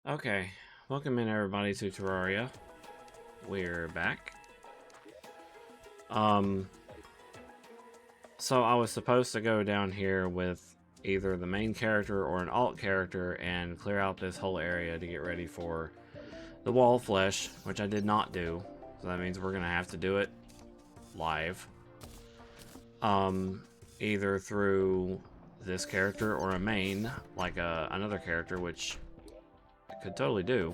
Okay, welcome in everybody to Terraria. We're back. Um, so I was supposed to go down here with either the main character or an alt character and clear out this whole area to get ready for the wall of flesh, which I did not do. So that means we're gonna have to do it live. Either through this character or a main, like another character, which I could totally do,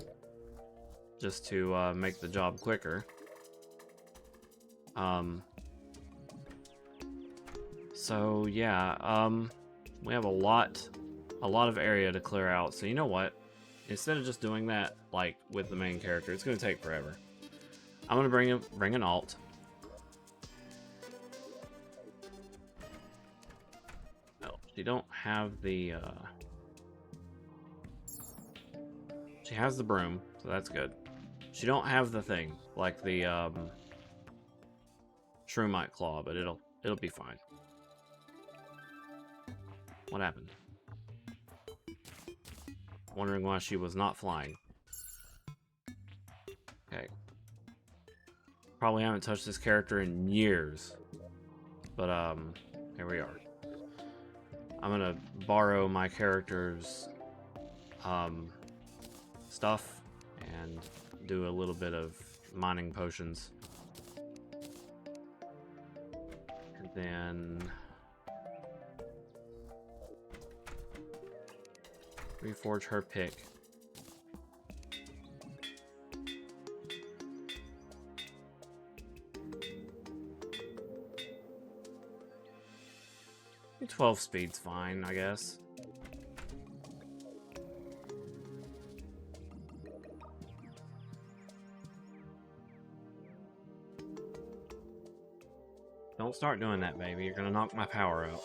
just to make the job quicker. So yeah, we have a lot of area to clear out. So you know what? Instead of just doing that like with the main character, it's gonna take forever. I'm gonna bring an alt. Oh, she don't have the. She has the broom, so that's good. She don't have the thing like the Shroomite claw, but it'll be fine. What happened? Wondering why she was not flying. Okay. Probably haven't touched this character in years. But here we are. I'm gonna borrow my character's stuff and do a little bit of mining potions. And then reforge her pick. I think 12 speed's fine, I guess. Don't start doing that, baby. You're gonna knock my power out.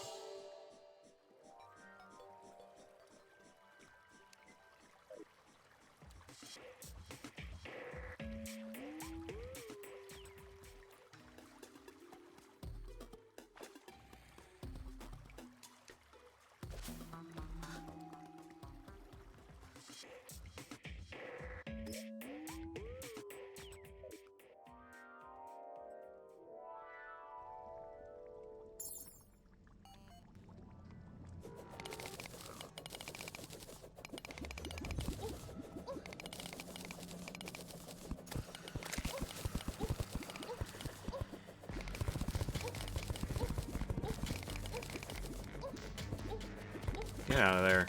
Get out of there.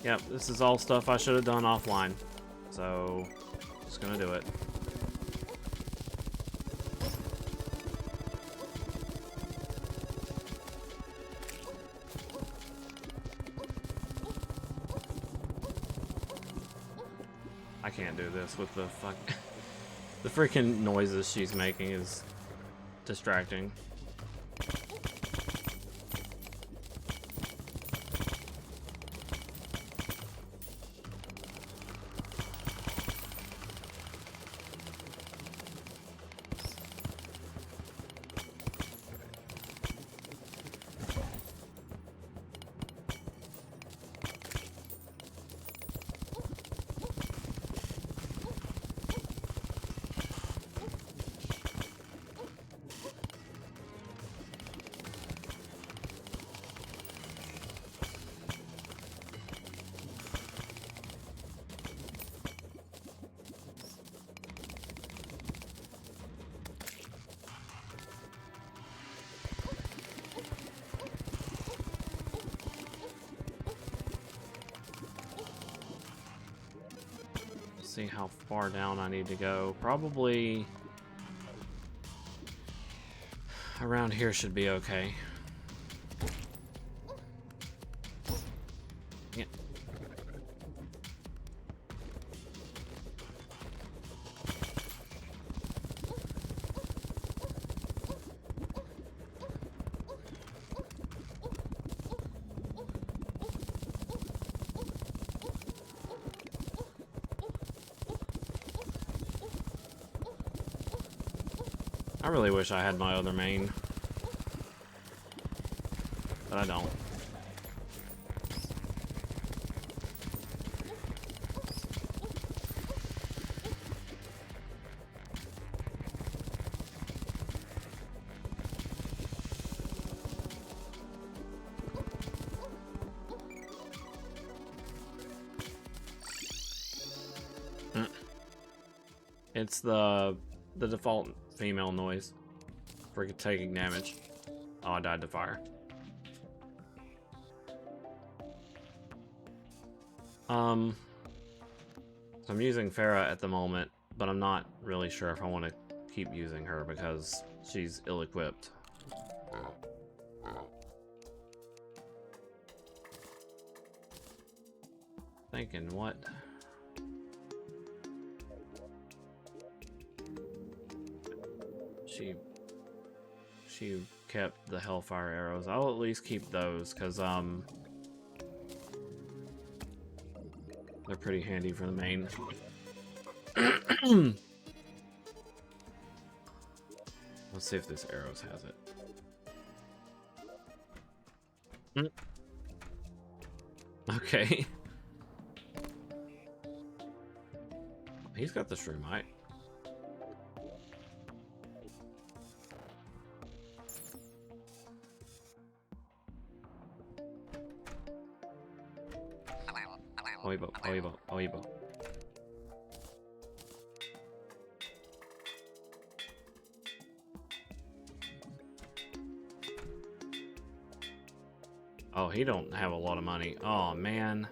Yep, this is all stuff I should have done offline. So, just gonna do it. I can't do this with the fuck. The freaking noises she's making is distracting. See how far down I need to go. Probably around here should be okay. Yeah. I really wish I had my other main. but I don't. It's the default female noise for taking damage. Oh, I died to fire. So I'm using Farah at the moment, but I'm not really sure if I want to keep using her because she's ill-equipped. Thinking what? She kept the Hellfire arrows. I'll at least keep those because they're pretty handy for the main. Let's see if this arrows has it. Okay. He's got the Shroomite. Oibo, oibo, oibo. Oh, he don't have a lot of money. Oh, man.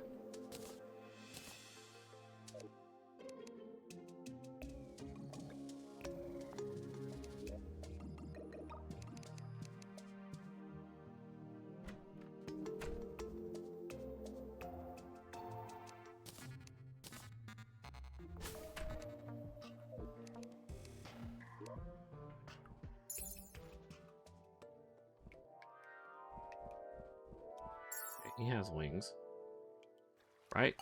He has wings. Right?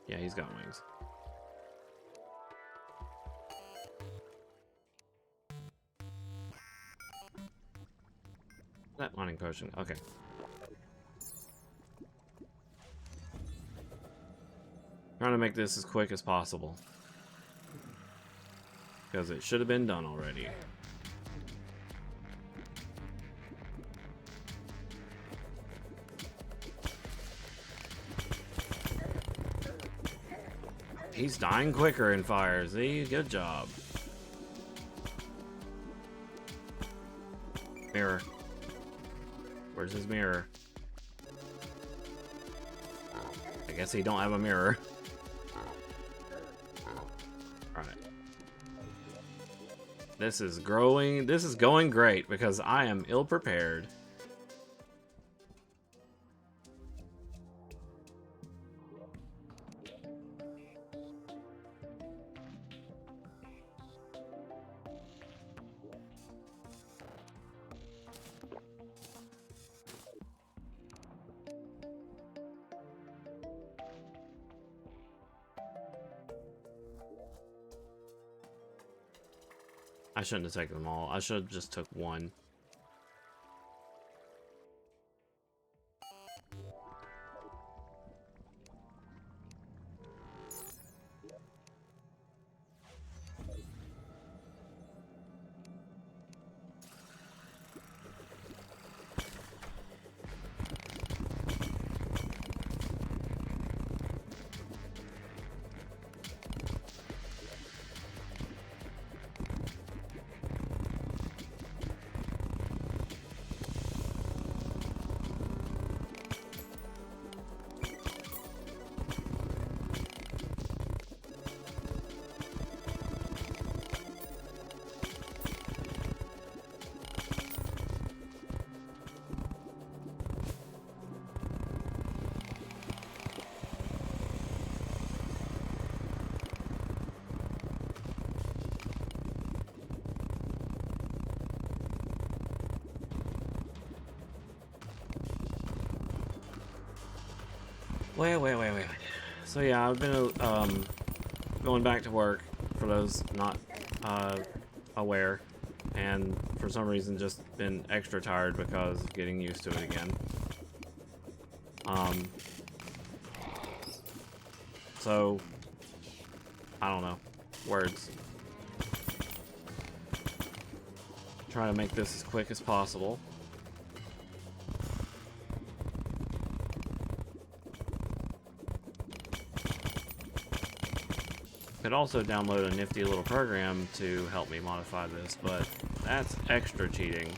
Yeah, he's got wings. That mining potion. Okay. Trying to make this as quick as possible. Because it should have been done already. He's dying quicker in fire. Z, good job. Mirror. Where's his mirror? I guess he don't have a mirror. Alright. This is growing. This is going great because I am ill prepared. I shouldn't have taken them all. I should have just took one. Wait. So yeah, I've been going back to work for those not aware, and for some reason just been extra tired because of getting used to it again. So, I don't know. Words. Try to make this as quick as possible. Could also download a nifty little program to help me modify this, but that's extra cheating.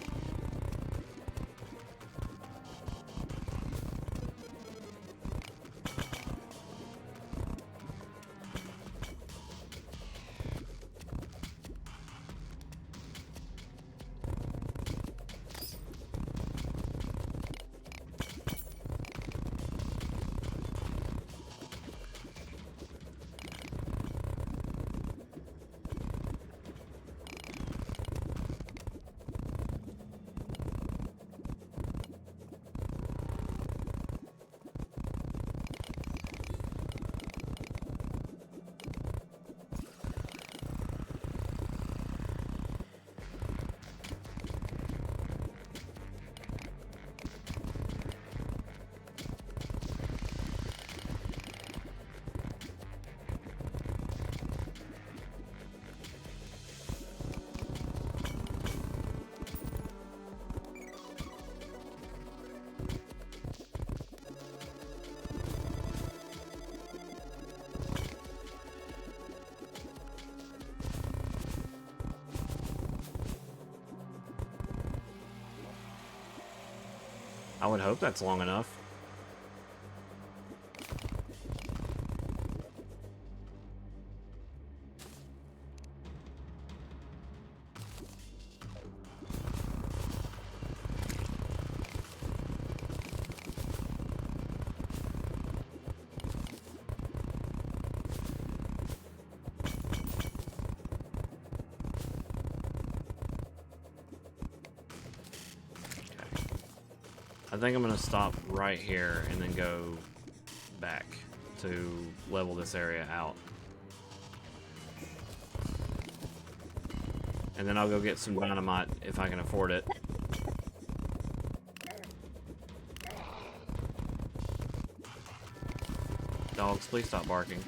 I would hope that's long enough. I think I'm going to stop right here and then go back to level this area out. And then I'll go get some dynamite if I can afford it. Dogs, please stop barking.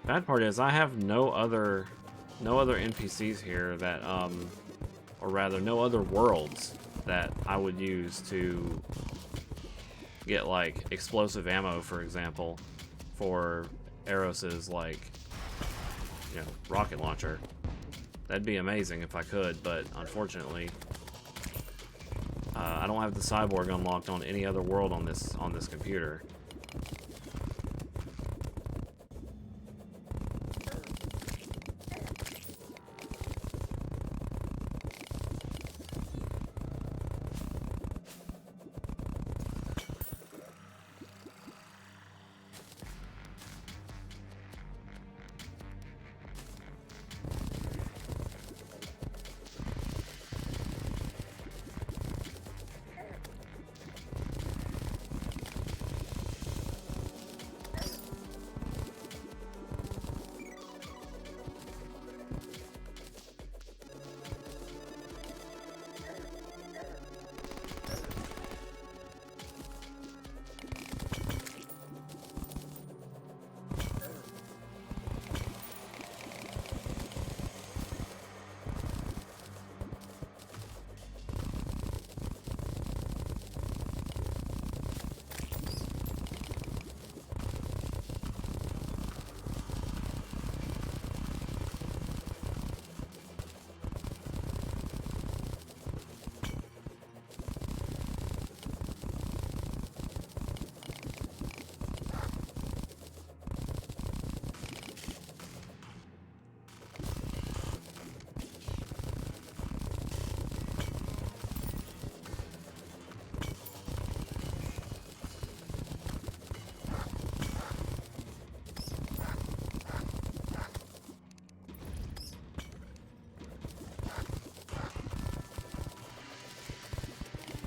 Bad part is I have no other NPCs here that or rather no other worlds that I would use to get like explosive ammo, for example, for Eros's like, you know, rocket launcher. That'd be amazing if I could, but unfortunately I don't have the cyborg unlocked on any other world on this computer.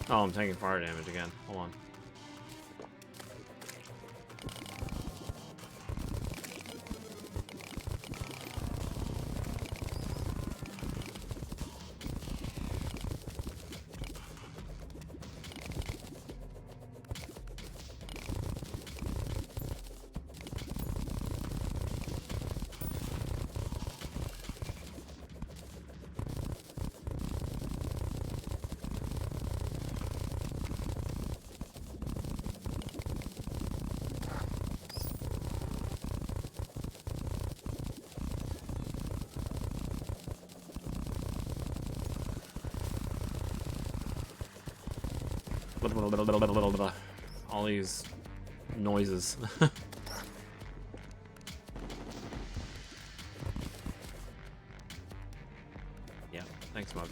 Oh, I'm taking fire damage again. Hold on. all these noises. Yeah, thanks, Mocha.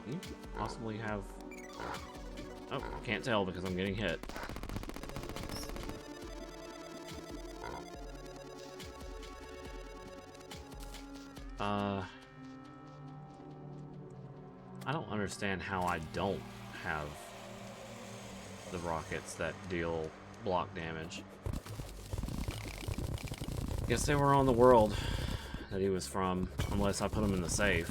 You possibly have... Oh, can't tell because I'm getting hit. I don't understand how I don't have the rockets that deal block damage. Guess they were on the world that he was from, unless I put them in the safe.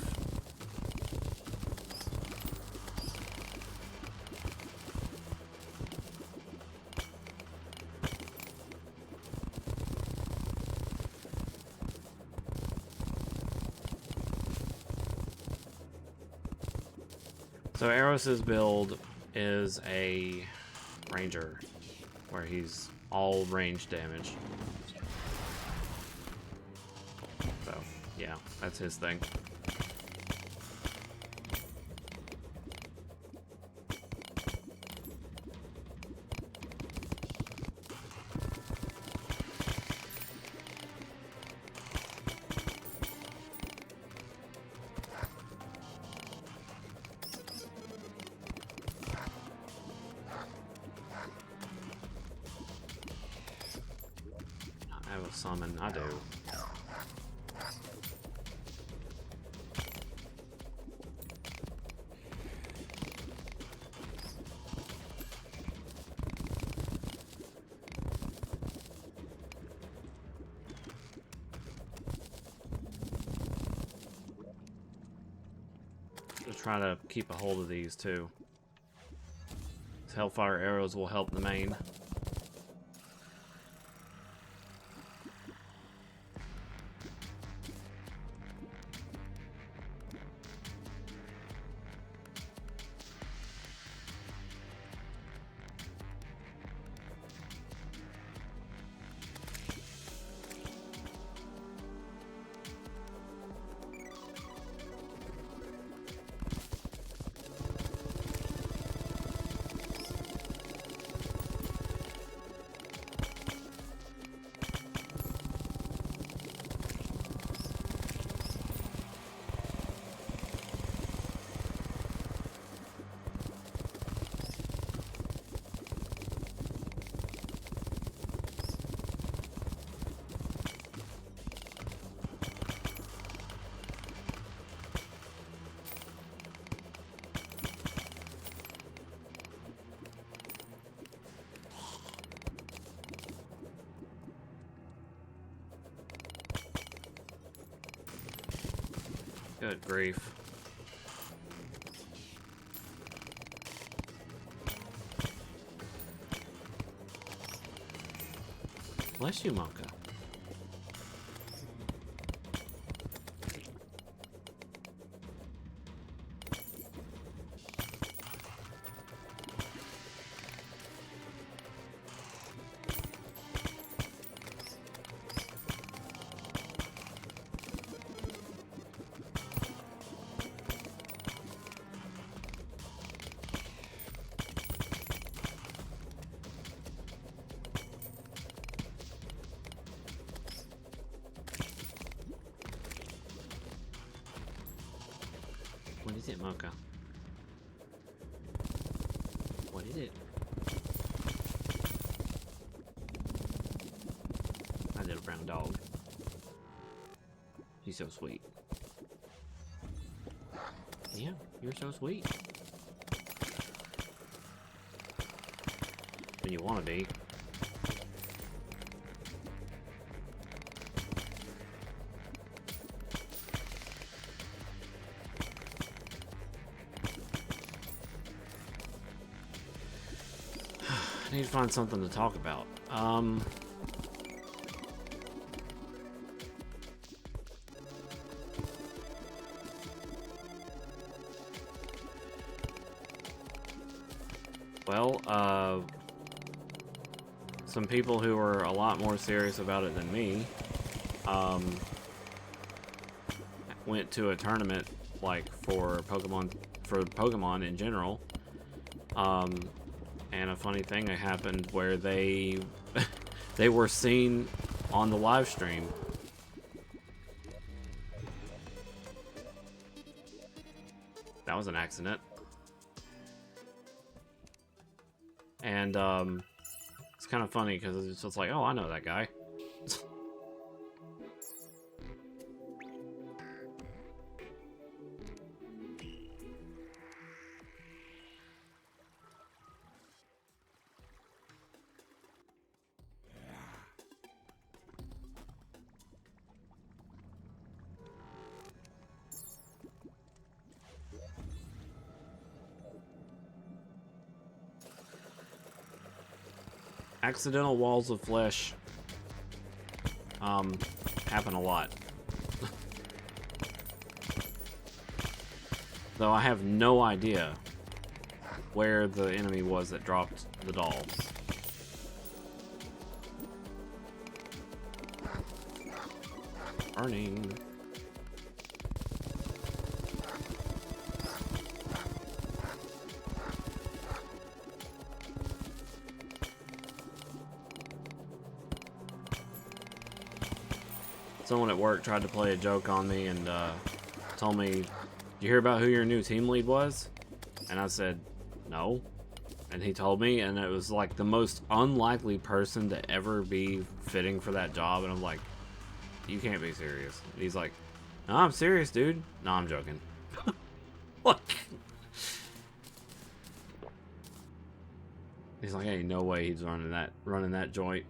So Eros's build is a ranger, where he's all range damage. So, yeah, that's his thing. I have a summon, I do. I'll try to keep a hold of these too. These Hellfire arrows will help the main. Good grief. Bless you, Monka. What is it, Mocha? What is it? My little brown dog. She's so sweet. Yeah, you're so sweet. When you want to be. I need to find something to talk about. Well, some people who are a lot more serious about it than me, went to a tournament like for Pokemon in general. And a funny thing happened where they they were seen on the live stream. That was an accident. And it's kind of funny because it's just like, oh, I know that guy. Accidental walls of flesh happen a lot. Though I have no idea where the enemy was that dropped the dolls. Burning. Someone at work tried to play a joke on me and told me, "Did you hear about who your new team lead was?" And I said, "No." And he told me, and it was like the most unlikely person to ever be fitting for that job. And I'm like, "You can't be serious." And he's like, "No, I'm serious, dude." No, I'm joking. What? He's like, "Hey, no way he's running that joint."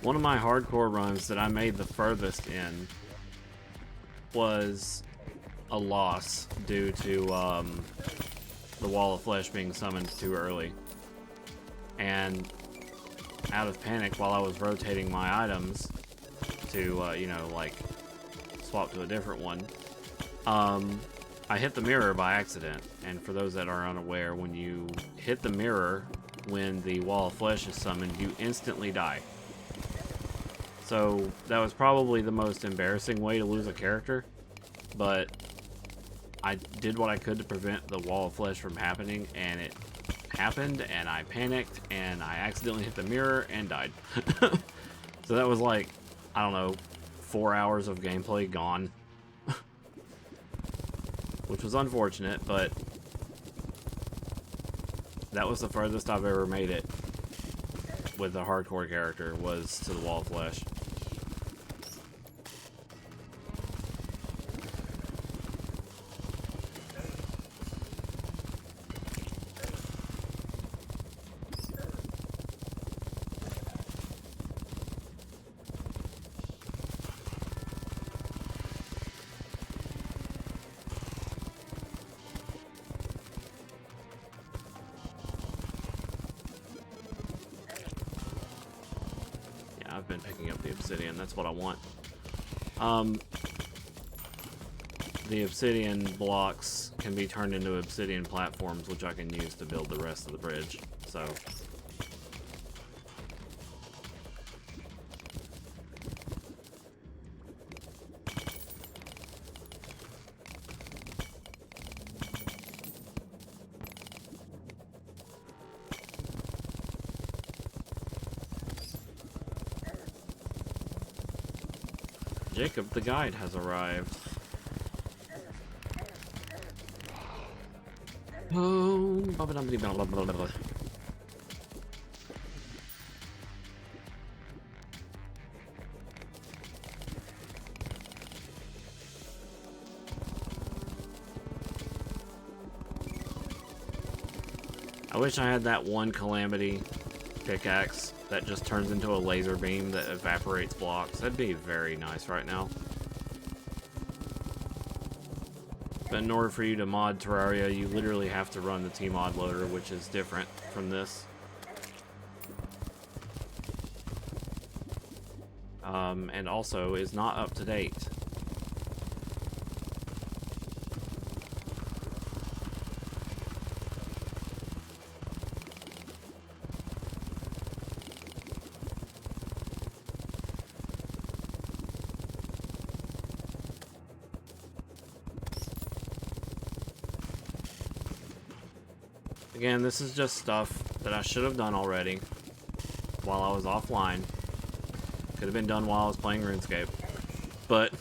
One of my hardcore runs that I made the furthest in was a loss due to the Wall of Flesh being summoned too early. And out of panic, while I was rotating my items to, you know, like, swap to a different one, I hit the mirror by accident. And for those that are unaware, when you hit the mirror when the Wall of Flesh is summoned, you instantly die. So that was probably the most embarrassing way to lose a character, but I did what I could to prevent the Wall of Flesh from happening, and it happened, and I panicked, and I accidentally hit the mirror and died. So that was like, I don't know, 4 hours of gameplay gone. Which was unfortunate, but that was the furthest I've ever made it with a hardcore character, was to the Wall of Flesh. I've been picking up the obsidian. That's what I want. The obsidian blocks can be turned into obsidian platforms, which I can use to build the rest of the bridge. So Jacob the guide has arrived. Oh, blah, blah, blah, blah, blah, blah. I wish I had that one calamity pickaxe that just turns into a laser beam that evaporates blocks. That'd be very nice right now. But in order for you to mod Terraria, you literally have to run the Tmod loader, which is different from this. And also is not up to date. Again, this is just stuff that I should have done already while I was offline. Could have been done while I was playing RuneScape. But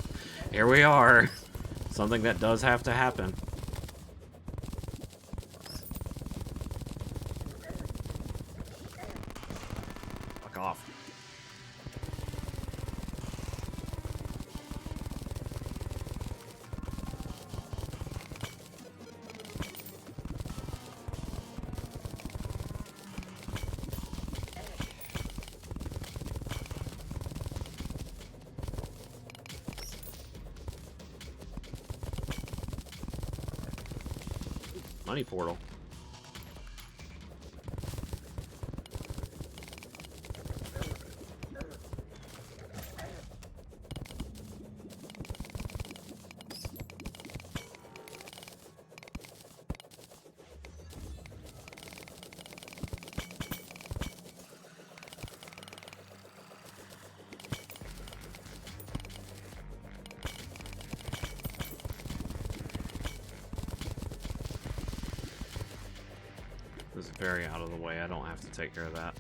here we are. Something that does have to happen. Fuck off. Money portal. This is very out of the way. I don't have to take care of that.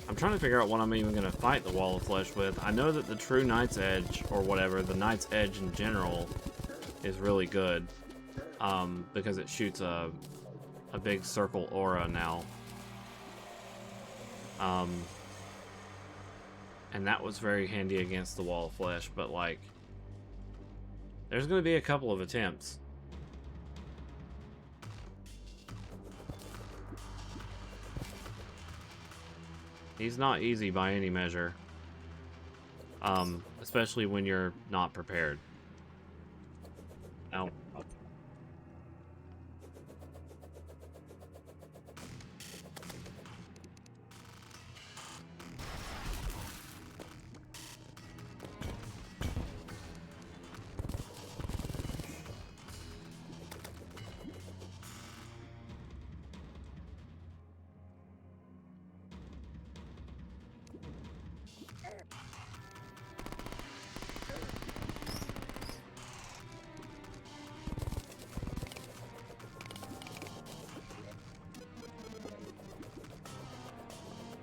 I'm trying to figure out what I'm even going to fight the Wall of Flesh with. I know that the true Knight's Edge, or whatever, the Knight's Edge in general, is really good. Because it shoots a big circle aura now. And that was very handy against the Wall of Flesh, but like, there's going to be a couple of attempts. He's not easy by any measure. Especially when you're not prepared. Ow.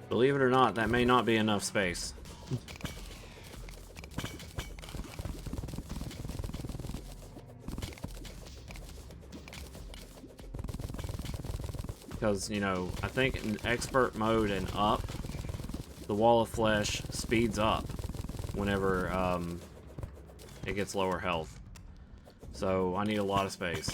Believe it or not, that may not be enough space. Because, you know, I think in expert mode and up, the Wall of Flesh speeds up whenever it gets lower health. So I need a lot of space.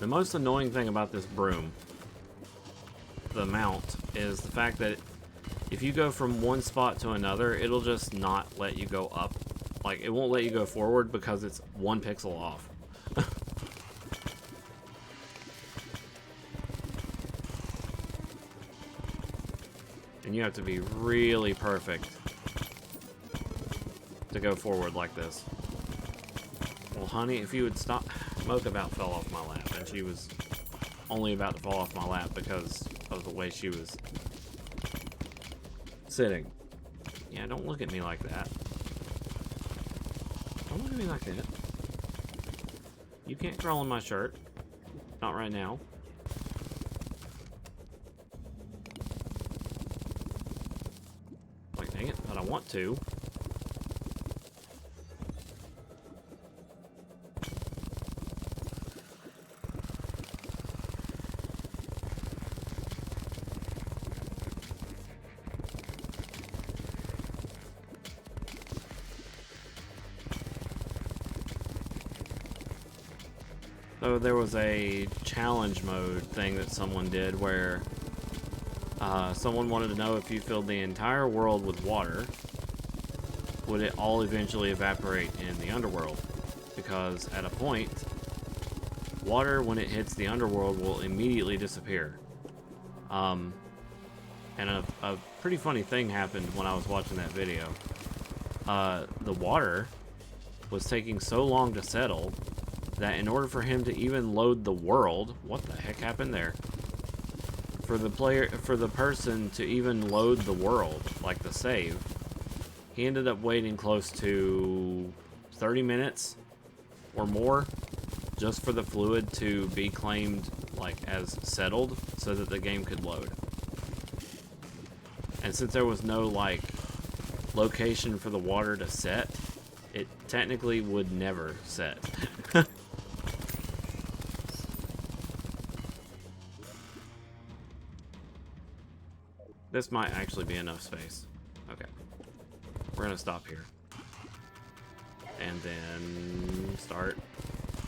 The most annoying thing about this broom, the mount, is the fact that if you go from one spot to another, it'll just not let you go up. Like, it won't let you go forward because it's 1 pixel off. And you have to be really perfect to go forward like this. Well, honey, if you would stop... Mocha about fell off my lap, and she was only about to fall off my lap because of the way she was sitting. Yeah, don't look at me like that. Don't look at me like that. You can't crawl in my shirt. Not right now. Like, dang it, but I want to. So there was a challenge mode thing that someone did where someone wanted to know if you filled the entire world with water, would it all eventually evaporate in the underworld? Because at a point, water, when it hits the underworld, will immediately disappear. And a pretty funny thing happened when I was watching that video. The water was taking so long to settle that in order for him to even load the world, what the heck happened there? For the person to even load the world, like the save, he ended up waiting close to 30 minutes or more just for the fluid to be claimed like as settled so that the game could load. And since there was no like location for the water to set, it technically would never set. This might actually be enough space. Okay. We're gonna stop here. And then start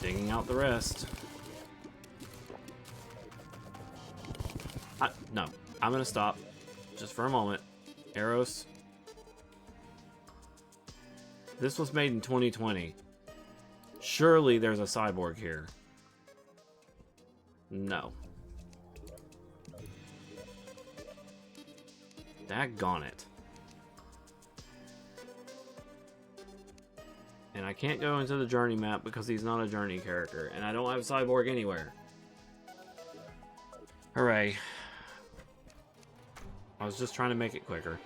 digging out the rest. No, I'm gonna stop just for a moment. Eros. This was made in 2020. Surely there's a cyborg here. No. Daggone it. And I can't go into the journey map because he's not a journey character. And I don't have Cyborg anywhere. Hooray. I was just trying to make it quicker.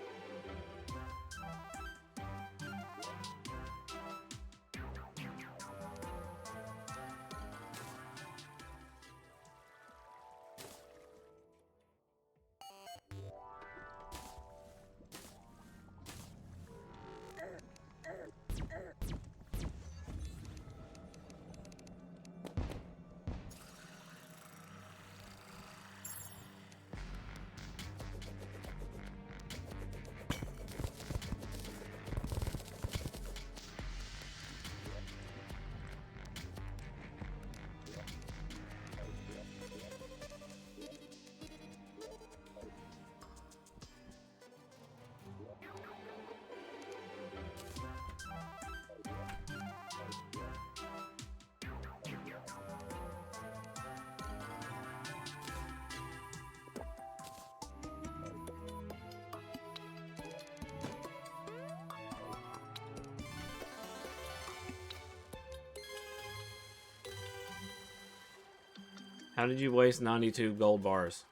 How did you waste 92 gold bars?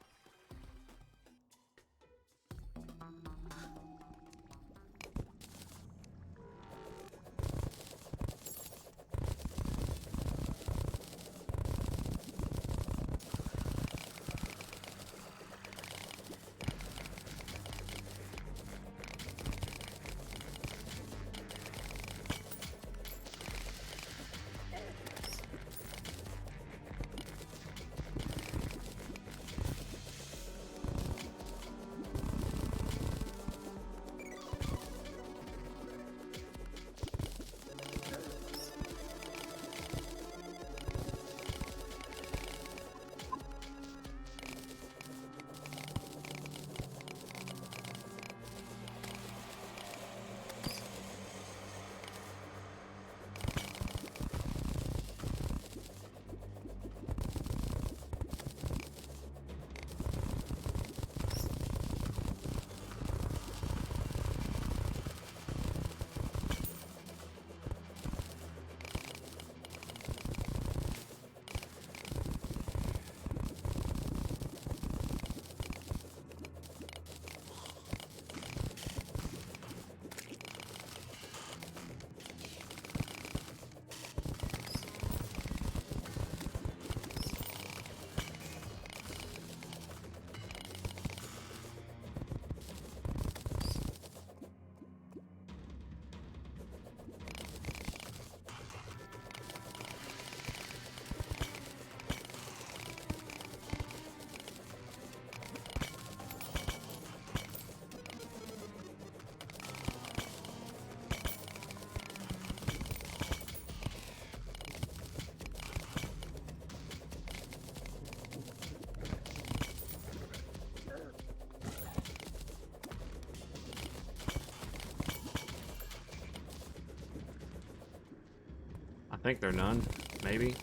think they're none. Maybe.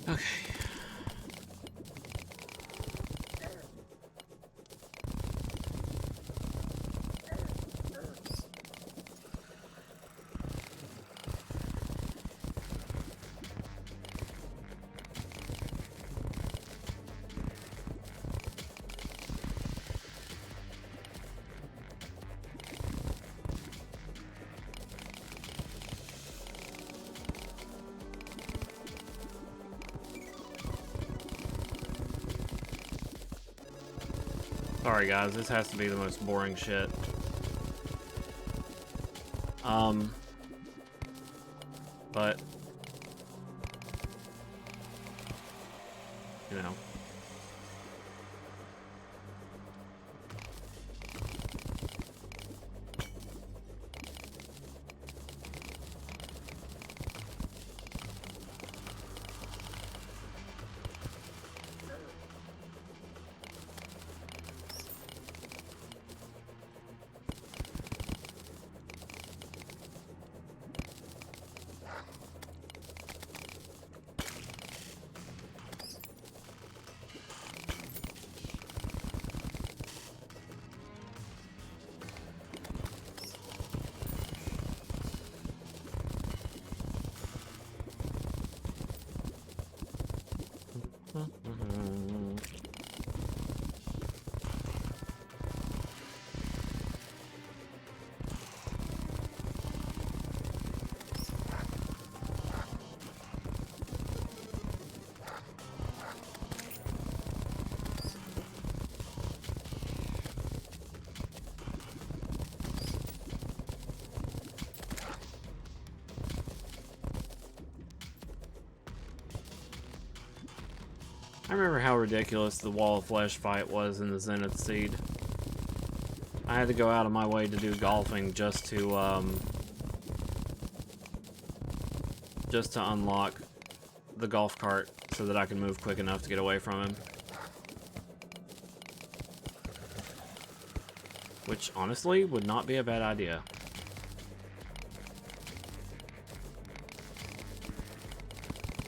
Okay. Sorry guys, this has to be the most boring shit. But you know. I remember how ridiculous the Wall of Flesh fight was in the Zenith Seed. I had to go out of my way to do golfing just to unlock the golf cart so that I can move quick enough to get away from him. Which, honestly, would not be a bad idea.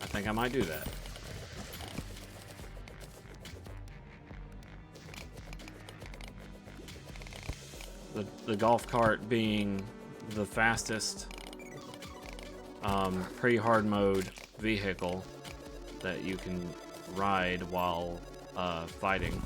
I think I might do that. The golf cart being the fastest pre-hard mode vehicle that you can ride while fighting.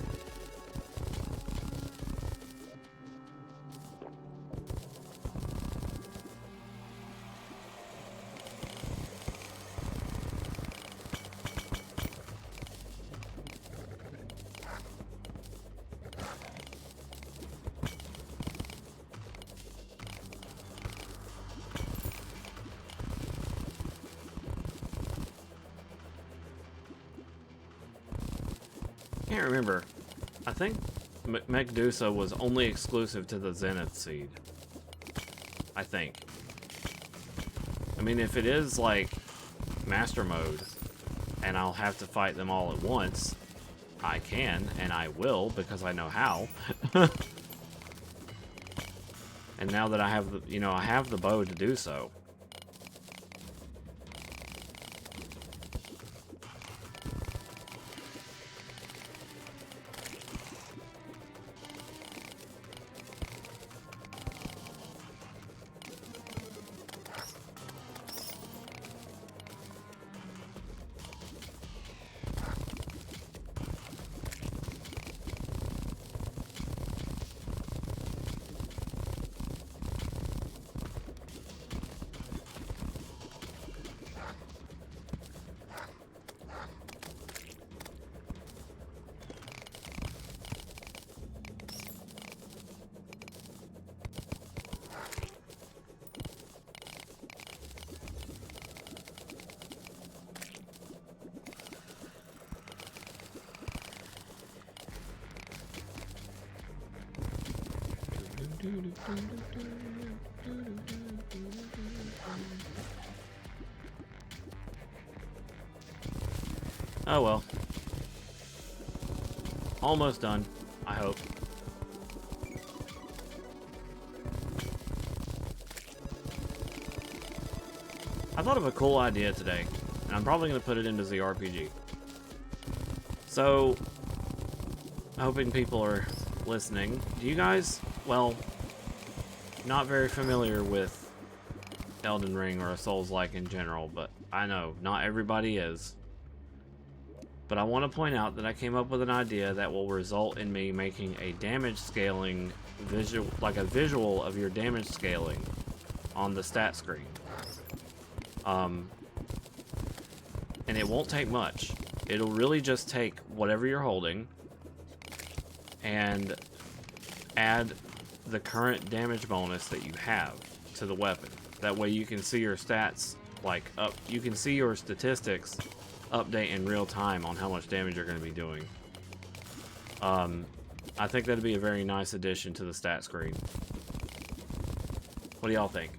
Can't remember. I think Medusa was only exclusive to the Zenith Seed. I think. I mean, if it is like Master Mode, and I'll have to fight them all at once, I can, and I will, because I know how. And now that I have the, you know, I have the bow to do so. Oh well. Almost done, I hope. I thought of a cool idea today, and I'm probably going to put it into the RPG. So, hoping people are listening. Do you guys, well, not very familiar with Elden Ring or Souls-like in general, but I know not everybody is. But I want to point out that I came up with an idea that will result in me making a damage scaling visual, like a visual of your damage scaling on the stat screen. And it won't take much. It'll really just take whatever you're holding and add the current damage bonus that you have to the weapon. That way you can see your stats, like, up. You can see your statistics update in real time on how much damage you're going to be doing. I think that'd be a very nice addition to the stat screen. What do y'all think?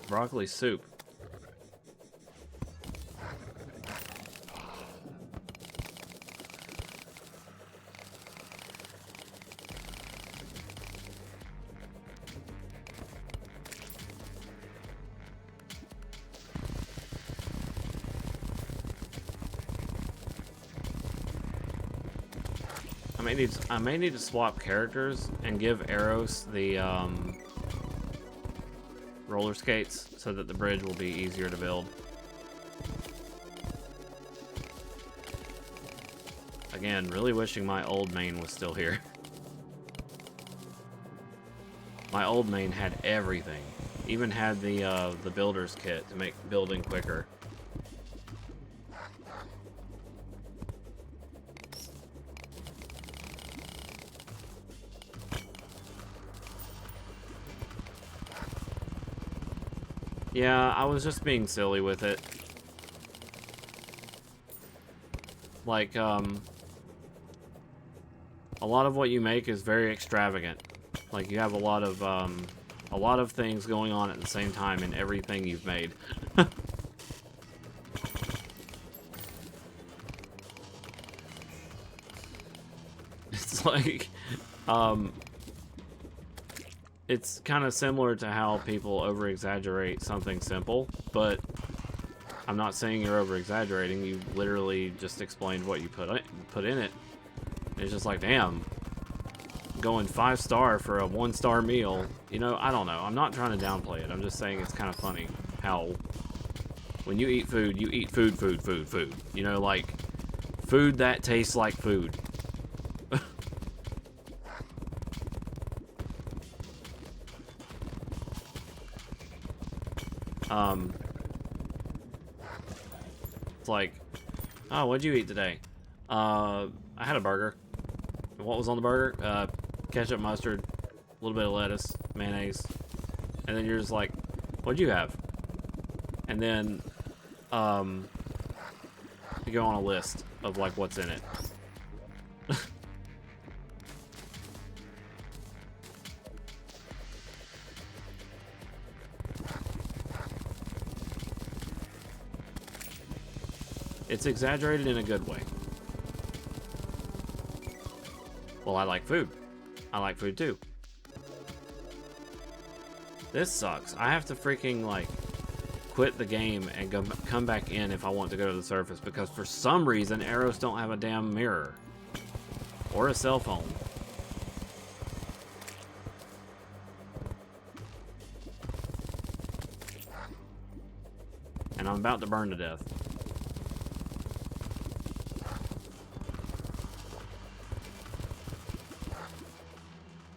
Broccoli soup. I may need to swap characters and give Eros the roller skates so that the bridge will be easier to build. Again, really wishing my old main was still here. My old main had everything. Even had the builder's kit to make building quicker. Yeah, I was just being silly with it. Like, a lot of what you make is very extravagant. Like, you have a lot of things going on at the same time in everything you've made. It's like, it's kind of similar to how people over-exaggerate something simple, but I'm not saying you're over-exaggerating. You literally just explained what you put in it. It's just like, damn, going 5-star for a 1-star meal. You know, I don't know. I'm not trying to downplay it. I'm just saying it's kind of funny how when you eat food, you eat food. You know, like, food that tastes like food. It's like, oh, what'd you eat today? I had a burger. What was on the burger? Ketchup, mustard, a little bit of lettuce, mayonnaise. And then you're just like, what'd you have? And then, you go on a list of, like, what's in it. It's exaggerated in a good way. Well, I like food. I like food too. This sucks. I have to freaking, like, quit the game and come back in if I want to go to the surface, because for some reason arrows don't have a damn mirror or a cell phone. And I'm about to burn to death.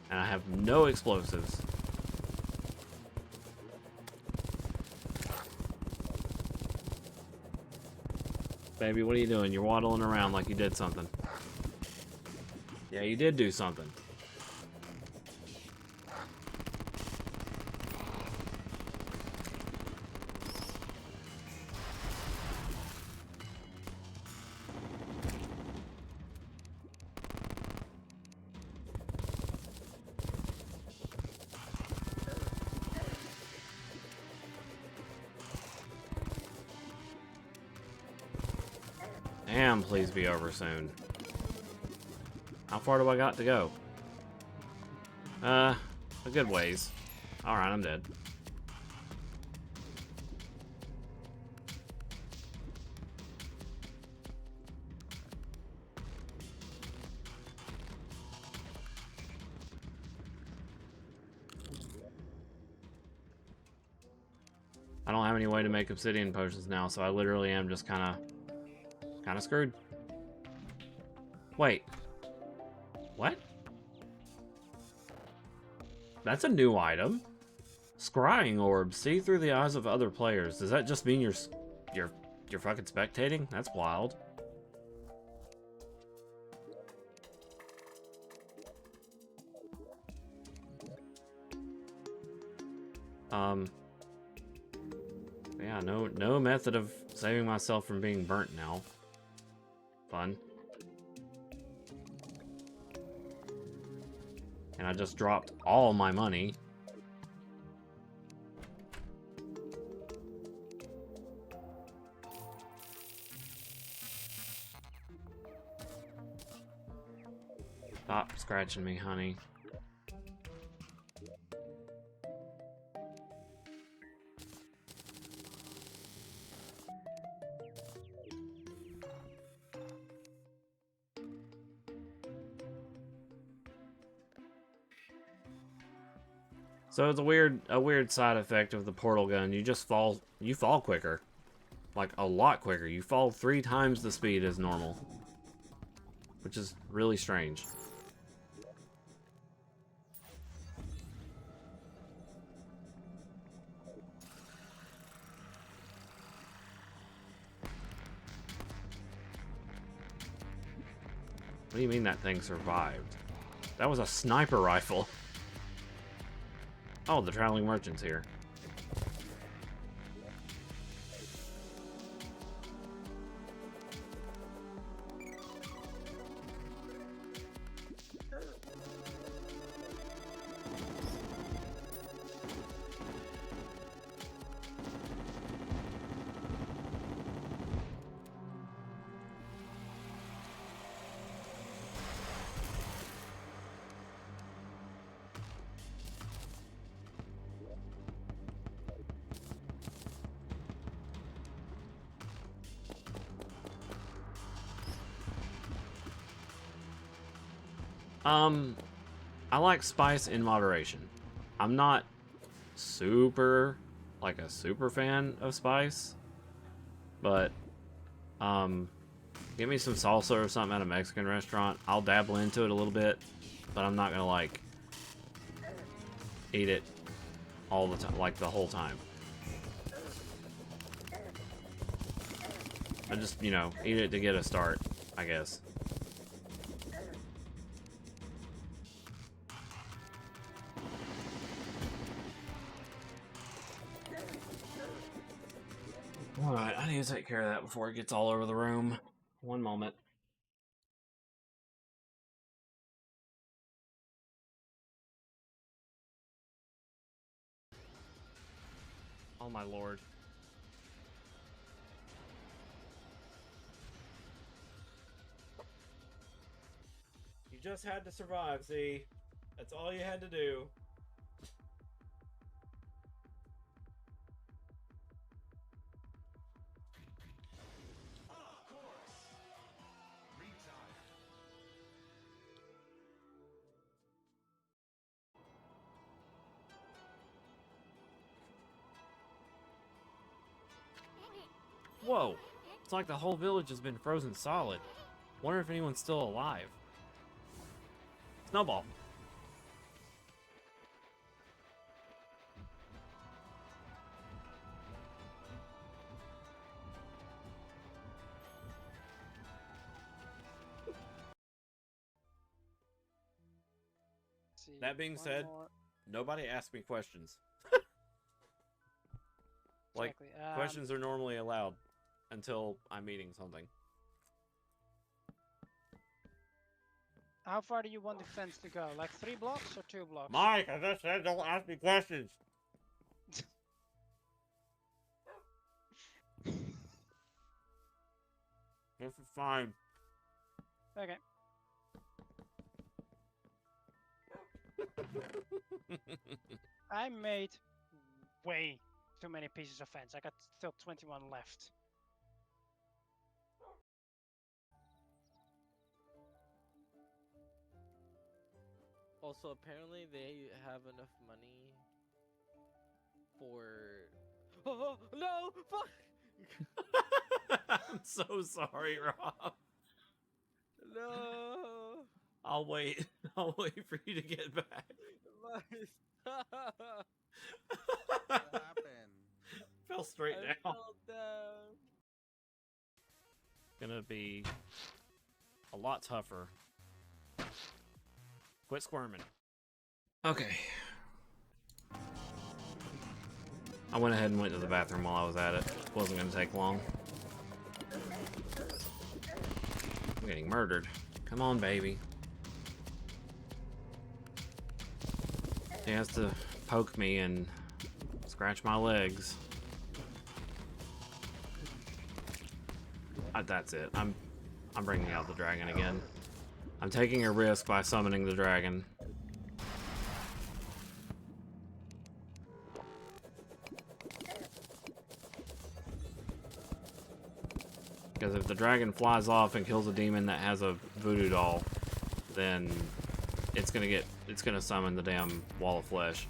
And I have no explosives. Baby, what are you doing? You're waddling around like you did something. Yeah, you did do something. Damn, please be over soon. How far do I got to go? A good ways. Alright, I'm dead. I don't have any way to make obsidian potions now, so I literally am just kind of screwed. Wait. What? That's a new item. Scrying orb. See through the eyes of other players. Does that just mean you're fucking spectating? That's wild. Yeah, no method of saving myself from being burnt now. Fun. And I just dropped all my money. Stop scratching me, honey. So it's a weird side effect of the portal gun. You fall quicker. Like a lot quicker. You fall 3 times the speed as normal. Which is really strange. What do you mean that thing survived? That was a sniper rifle. Oh, the traveling merchant's here. I like spice in moderation. I'm not super, like a super fan of spice, but, give me some salsa or something at a Mexican restaurant. I'll dabble into it a little bit, but I'm not gonna, like, eat it all the time, like the whole time. I just, you know, eat it to get a start, I guess. Alright, I need to take care of that before it gets all over the room. One moment. Oh my lord. You just had to survive, see? That's all you had to do. Whoa! It's like the whole village has been frozen solid. Wonder if anyone's still alive. Snowball. see. That being One said, more. nobody asked me questions. Like, Exactly. questions are normally allowed until I'm eating something. How far do you want the fence to go? Like 3 blocks or 2 blocks? Mike, I just said don't ask me questions. This is fine. Okay. I made way too many pieces of fence. I got still 21 left. Also, apparently they have enough money for. Oh no! Fuck! I'm so sorry, Rob. No! I'll wait. I'll wait for you to get back. Stop! What happened? Fell straight I down. fell down. Gonna be a lot tougher. Quit squirming. Okay. I went ahead and went to the bathroom while I was at it. Wasn't gonna take long. I'm getting murdered. Come on, baby. He has to poke me and scratch my legs. That's it. I'm bringing out the dragon again. I'm taking a risk by summoning the dragon. Because if the dragon flies off and kills a demon that has a voodoo doll, then it's gonna summon the damn wall of flesh.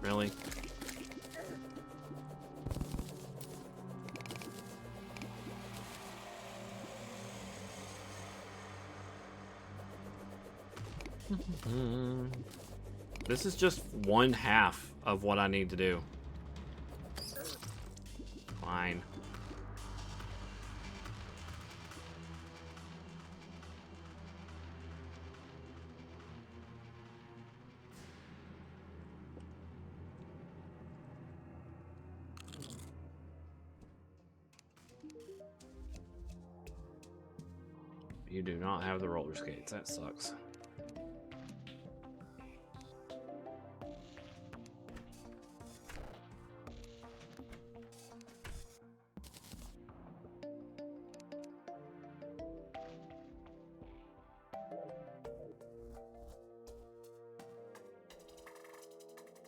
Really? This is just 1/2 of what I need to do. Fine. You do not have the roller skates. That sucks.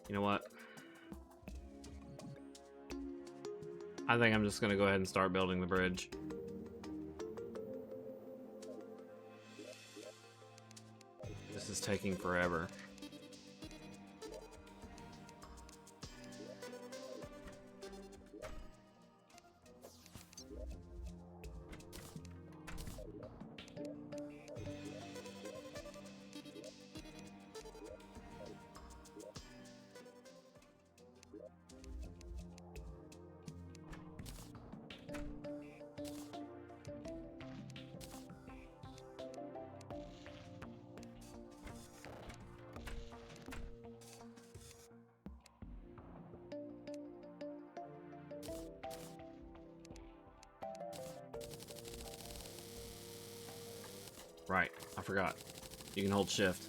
You know what? I think I'm just gonna go ahead and start building the bridge. This is taking forever. Right, I forgot. You can hold shift.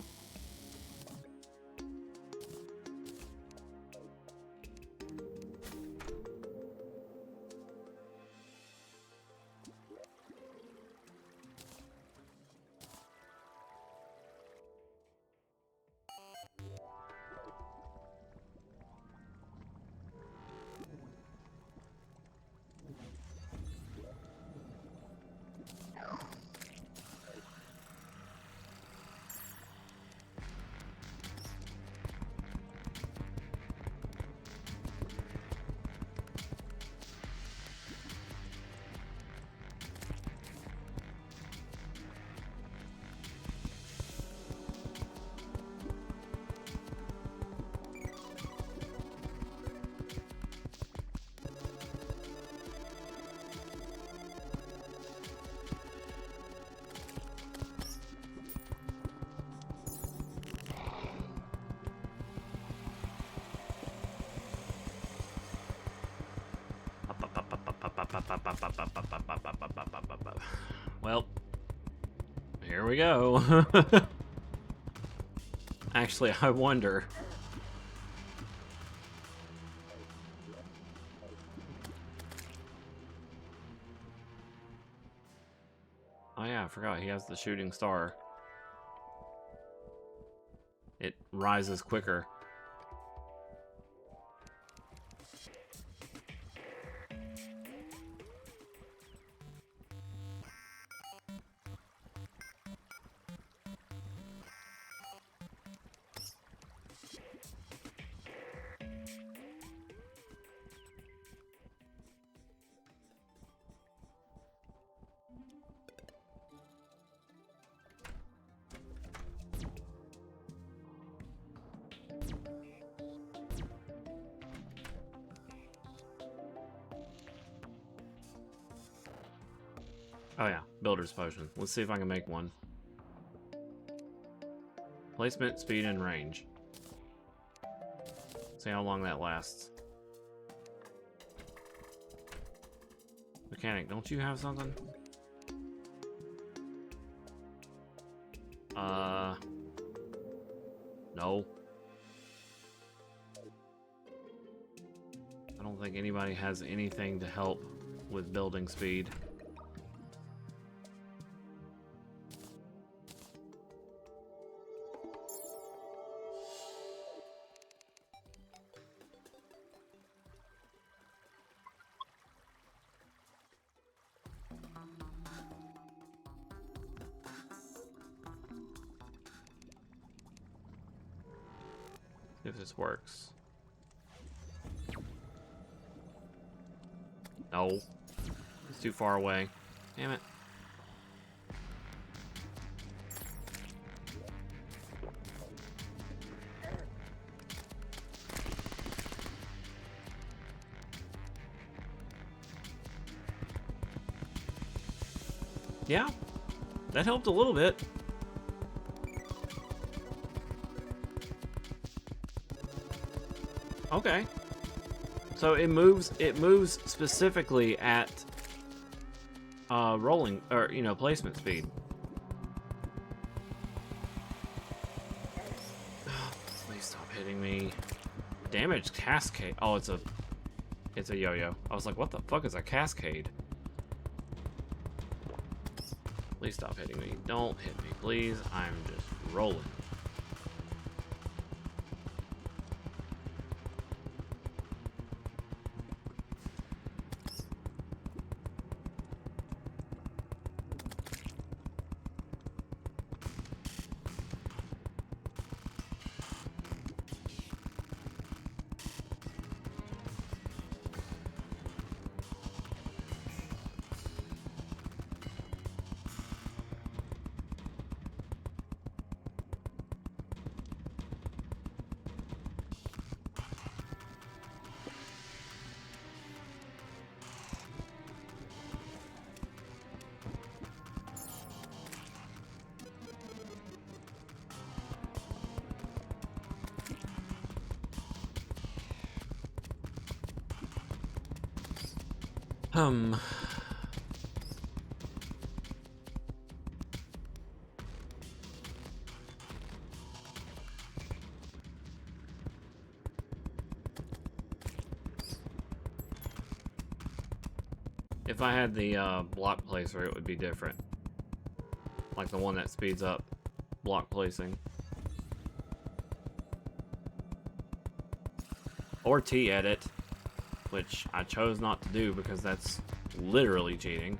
Well, here we go. Actually, I wonder. Oh yeah, I forgot he has the shooting star. It rises quicker. Oh yeah, builder's potion. Let's see if I can make one. Placement, speed, and range. See how long that lasts. Mechanic, don't you have something? No. I don't think anybody has anything to help with building speed. If this works. No. It's too far away. Damn it. Yeah. That helped a little bit. Okay. So it moves specifically at rolling or placement speed. Please stop hitting me. Damage cascade. Oh, it's a yo-yo. I was like, what the fuck is a cascade? Please stop hitting me. Don't hit me, please. I'm just rolling. If I had the block placer, it would be different. Like the one that speeds up block placing. Or T-edit, which I chose not to do because that's literally cheating.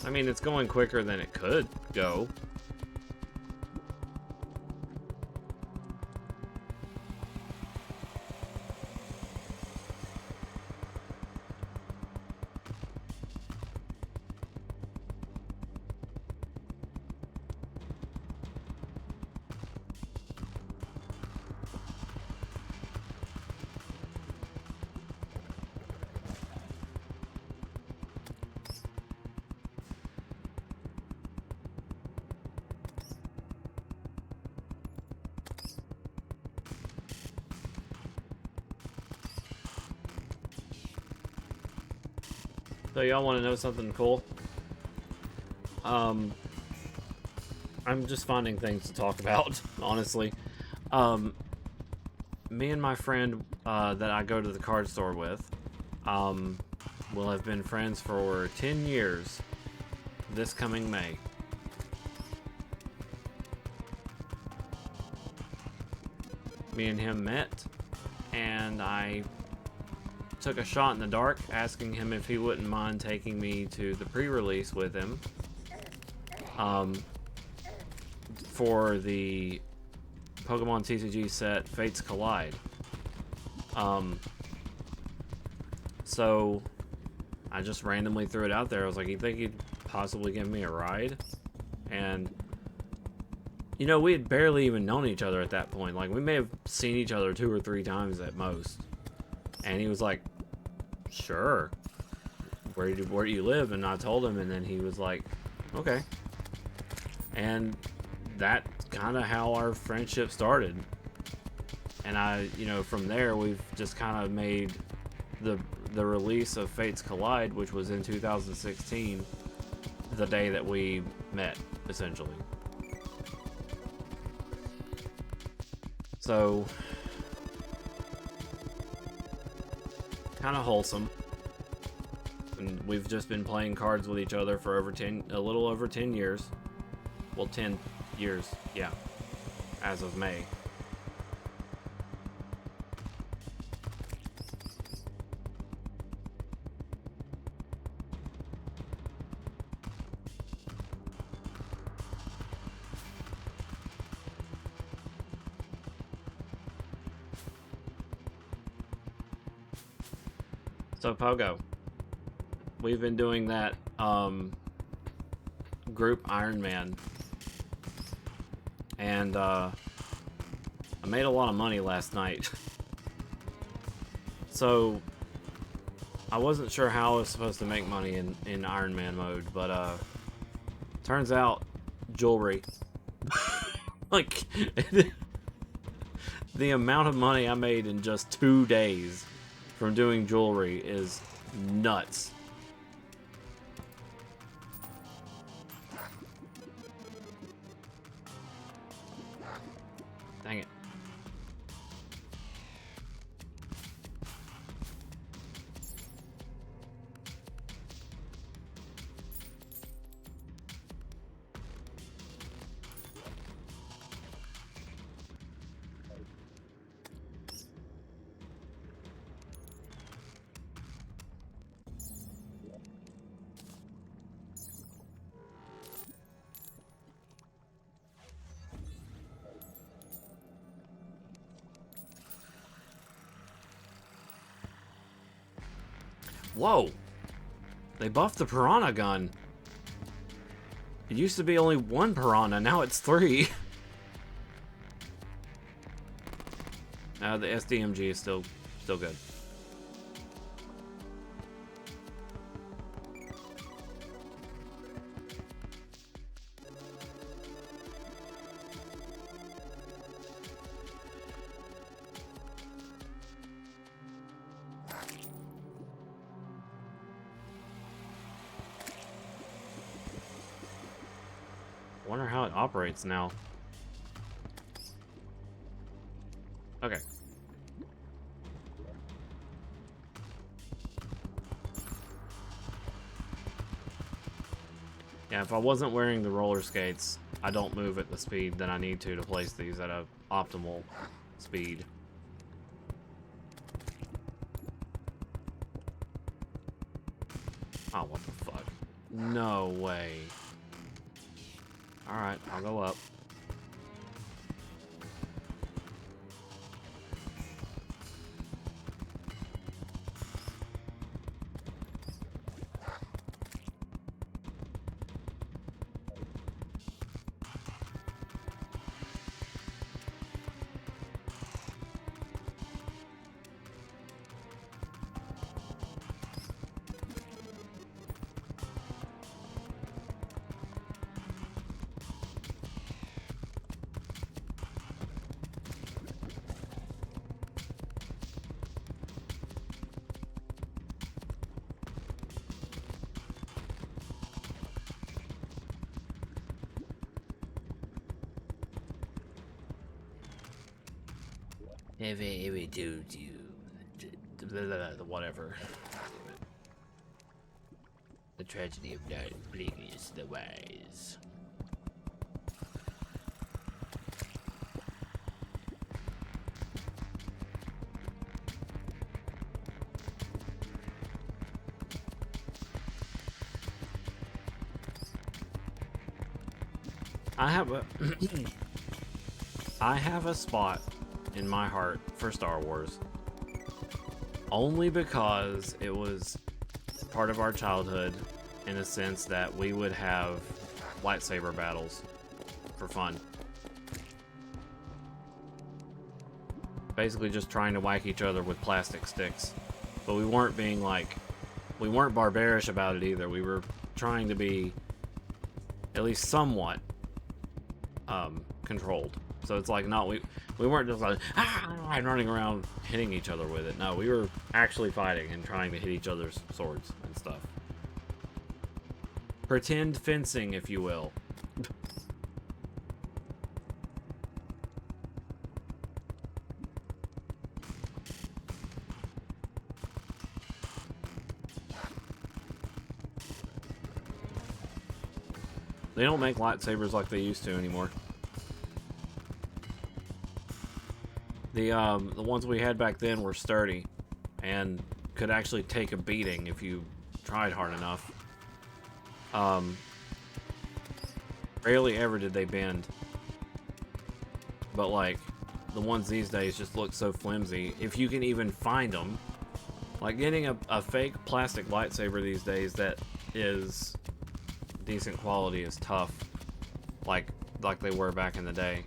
I mean, it's going quicker than it could go. So y'all want to know something cool? I'm just finding things to talk about, honestly. Me and my friend that I go to the card store with will have been friends for 10 years this coming May. Me and him met, and I took a shot in the dark asking him if he wouldn't mind taking me to the pre-release with him for the Pokemon TCG set Fates Collide. So I just randomly threw it out there. I was like, you think you'd possibly give me a ride? And you know, we had barely even known each other at that point. Like, we may have seen each other 2 or 3 times at most. And he was like, sure. Where do you live? And I told him, and then he was like, okay. And that's kind of how our friendship started. And you know, from there, we've just kind of made the release of Fates Collide, which was in 2016, the day that we met, essentially. So, kind of wholesome. And we've just been playing cards with each other for a little over 10 years. Well, 10 years, yeah, as of May. So Pogo, we've been doing that group Iron Man, and I made a lot of money last night. So I wasn't sure how I was supposed to make money in Iron Man mode, but turns out jewelry. Like the amount of money I made in just 2 days from doing jewelry is nuts. Dang it. Whoa! They buffed the piranha gun. It used to be only 1 piranha, now it's 3. The SDMG is still good. Wonder how it operates now. Okay. Yeah, if I wasn't wearing the roller skates, I don't move at the speed that I need to place these at a optimal speed. Oh, what the fuck? No way. Alright, I'll go up. If it do whatever. The tragedy of not oblivious the wise. I have a spot in my heart for Star Wars. Only because it was part of our childhood in a sense that we would have lightsaber battles for fun. Basically just trying to whack each other with plastic sticks. But we weren't being like, we weren't barbarish about it either. We were trying to be at least somewhat controlled. So it's like, not, we weren't just like, and running around hitting each other with it. No, we were actually fighting and trying to hit each other's swords and stuff. Pretend fencing, if you will. They don't make lightsabers like they used to anymore. The ones we had back then were sturdy and could actually take a beating if you tried hard enough. Rarely ever did they bend. But like, the ones these days just look so flimsy. If you can even find them. Like, getting a fake plastic lightsaber these days that is decent quality is tough. Like they were back in the day.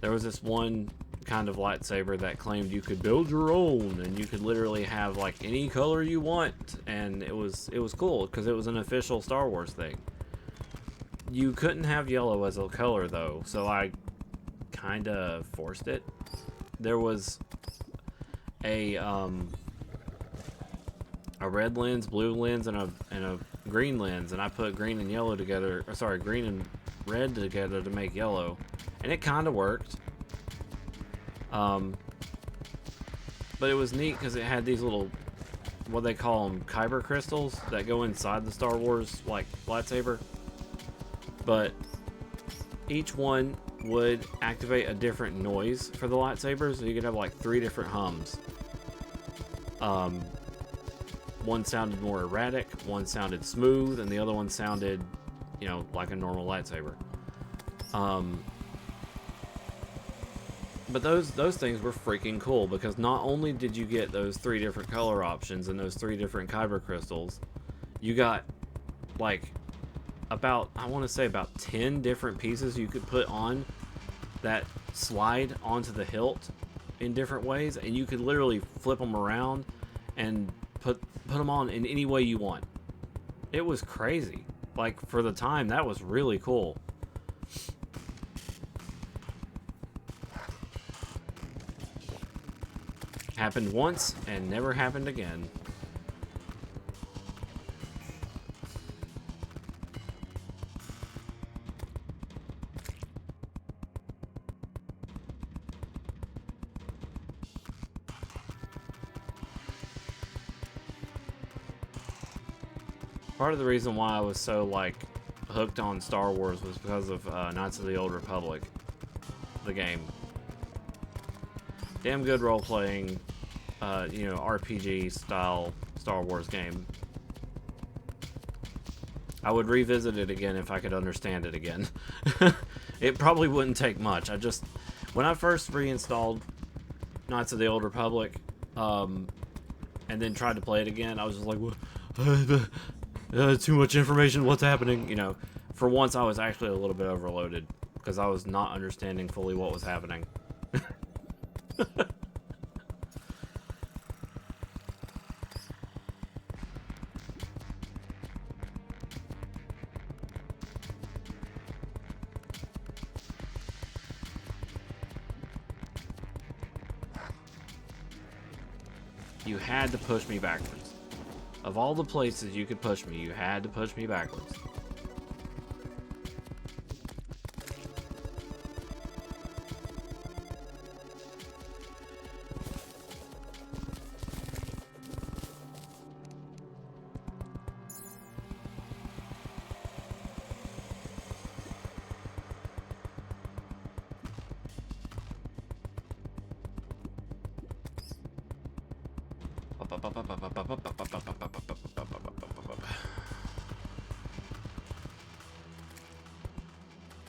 There was this one kind of lightsaber that claimed you could build your own and you could literally have like any color you want, and it was cool because it was an official Star Wars thing. You couldn't have yellow as a color though, so I kind of forced it. There was a red lens, blue lens, and a green lens, and I put green and yellow together, or sorry, green and red together to make yellow, and it kind of worked. But it was neat because it had these little, what they call them, kyber crystals that go inside the Star Wars like lightsaber. But each one would activate a different noise for the lightsaber, so you could have like 3 different hums. One sounded more erratic, one sounded smooth, and the other one sounded, you know, like a normal lightsaber. But those things were freaking cool because not only did you get those 3 different color options and those 3 different kyber crystals, you got like about, I want to say about 10 different pieces you could put on that slide onto the hilt in different ways, and you could literally flip them around and put them on in any way you want. It was crazy. Like, for the time, that was really cool. Happened once and never happened again. Part of the reason why I was so, like, hooked on Star Wars was because of Knights of the Old Republic, the game. Damn good role-playing, you know, RPG-style Star Wars game. I would revisit it again if I could understand it again. It probably wouldn't take much. When I first reinstalled Knights of the Old Republic, and then tried to play it again, I was just like, too much information, what's happening? You know, for once I was actually a little bit overloaded, because I was not understanding fully what was happening. You had to push me backwards. Of all the places you could push me, you had to push me backwards.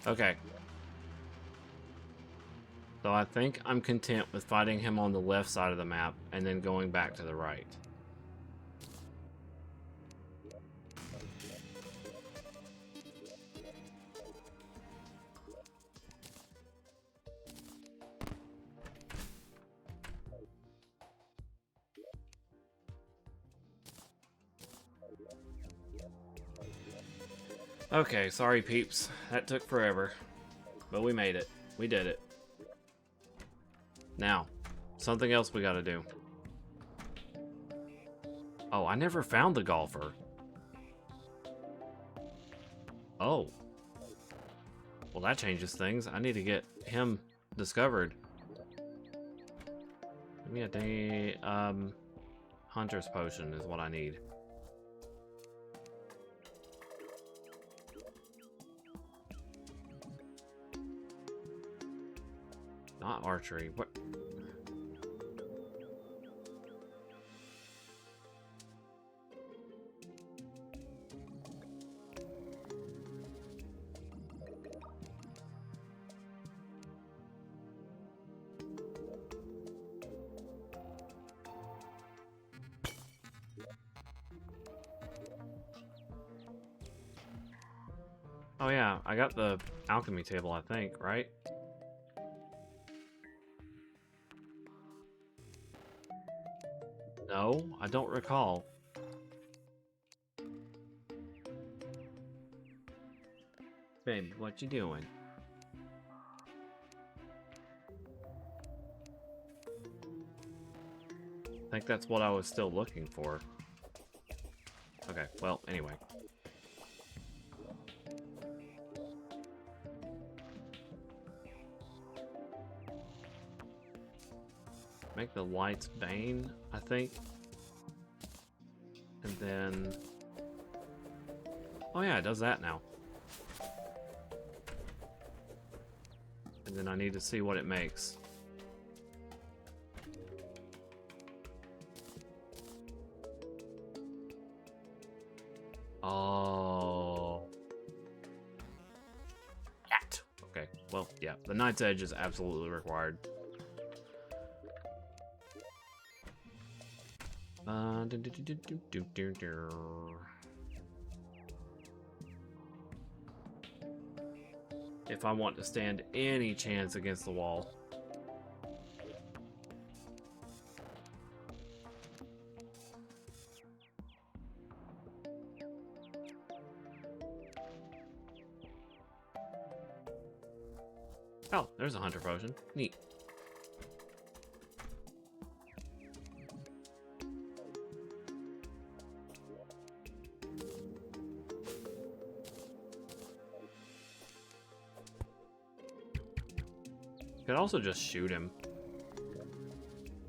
Okay. So I think I'm content with fighting him on the left side of the map and then going back to the right. Okay, sorry peeps. That took forever. But we made it. We did it. Now, something else we gotta do. Oh, I never found the golfer. Oh. Well, that changes things. I need to get him discovered. Give me a day, Hunter's Potion is what I need. Not archery. What? Oh yeah, I got the alchemy table, I think, right? No, I don't recall. Babe, what you doing? I think that's what I was still looking for. Okay, well, anyway. Make the lights Bane, I think. And then... Oh yeah, it does that now. And then I need to see what it makes. Oh. Cat. Okay, well, yeah, the Knight's Edge is absolutely required. If I want to stand any chance against the wall. Oh, there's a Hunter Potion. Neat. Could also just shoot him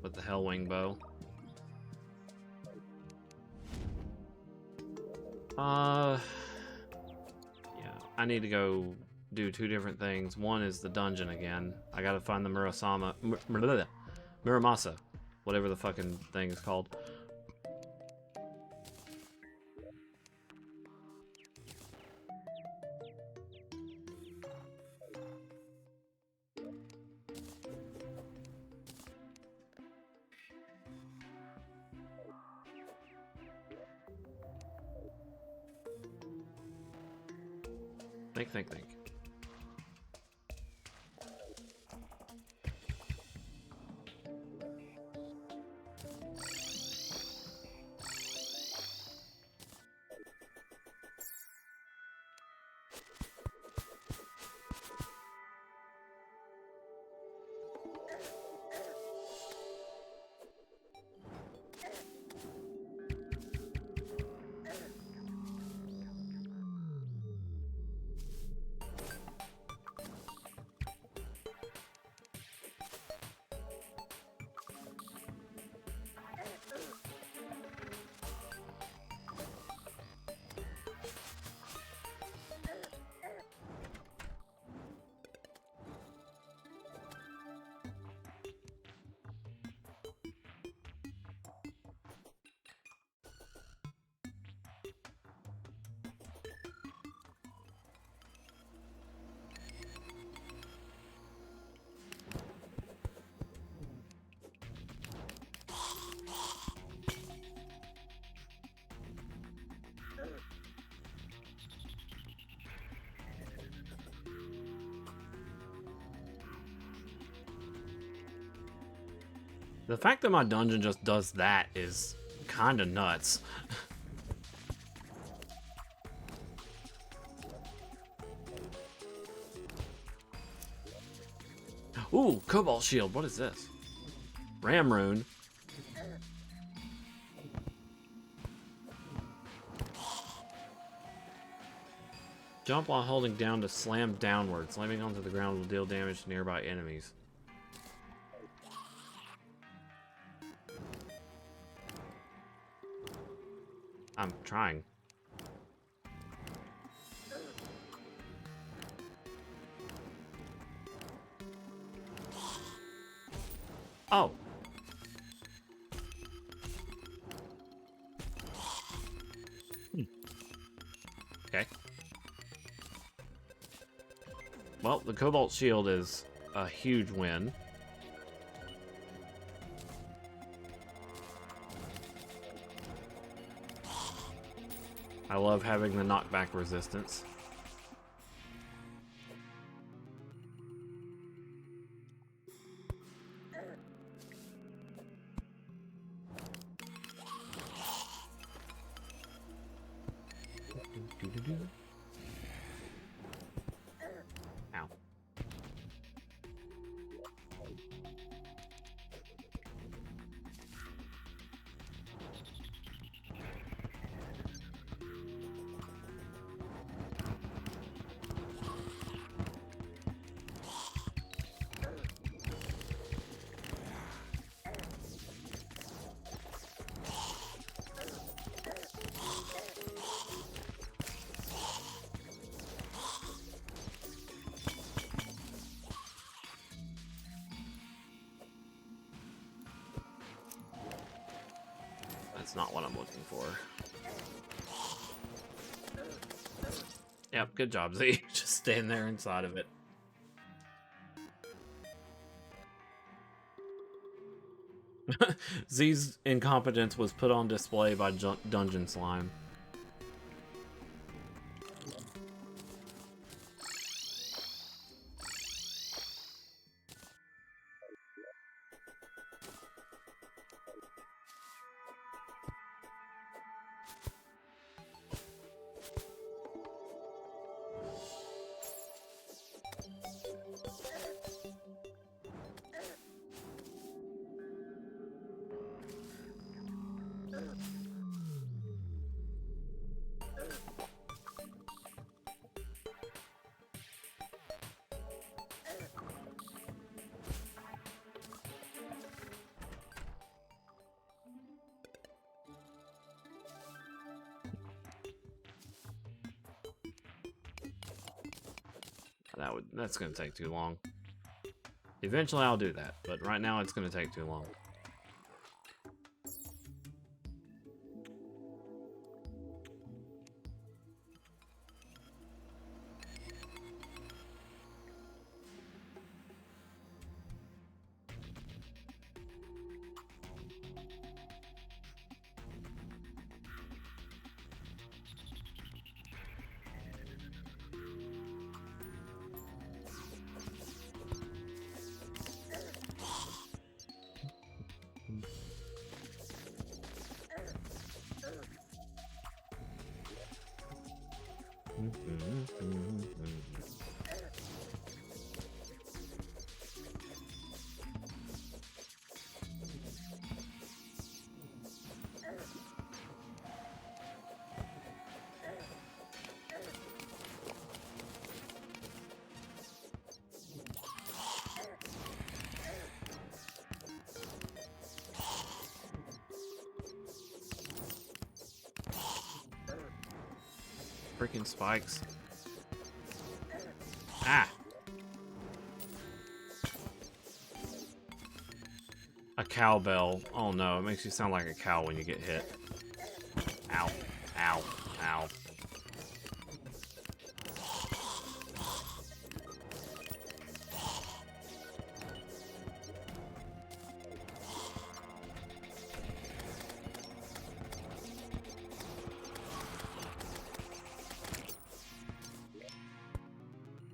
with the Hellwing bow. Yeah, I need to go do two different things. One is the dungeon again. I gotta find the Muramasa, whatever the fucking thing is called. Think. The fact that my dungeon just does that is kind of nuts. Ooh, Cobalt Shield. What is this? Ram Rune. Jump while holding down to slam downward. Slamming onto the ground will deal damage to nearby enemies. I'm trying. Oh. Okay. Well, the Cobalt Shield is a huge win. I love having the knockback resistance. Ow. That's not what I'm looking for. Yep, good job, Z. Just stand there inside of it. Z's incompetence was put on display by Dungeon Slime. That's gonna take too long. Eventually I'll do that, but right now it's gonna take too long. Freaking spikes. Ah! A cowbell. Oh no, it makes you sound like a cow when you get hit. Ow. Ow. Ow.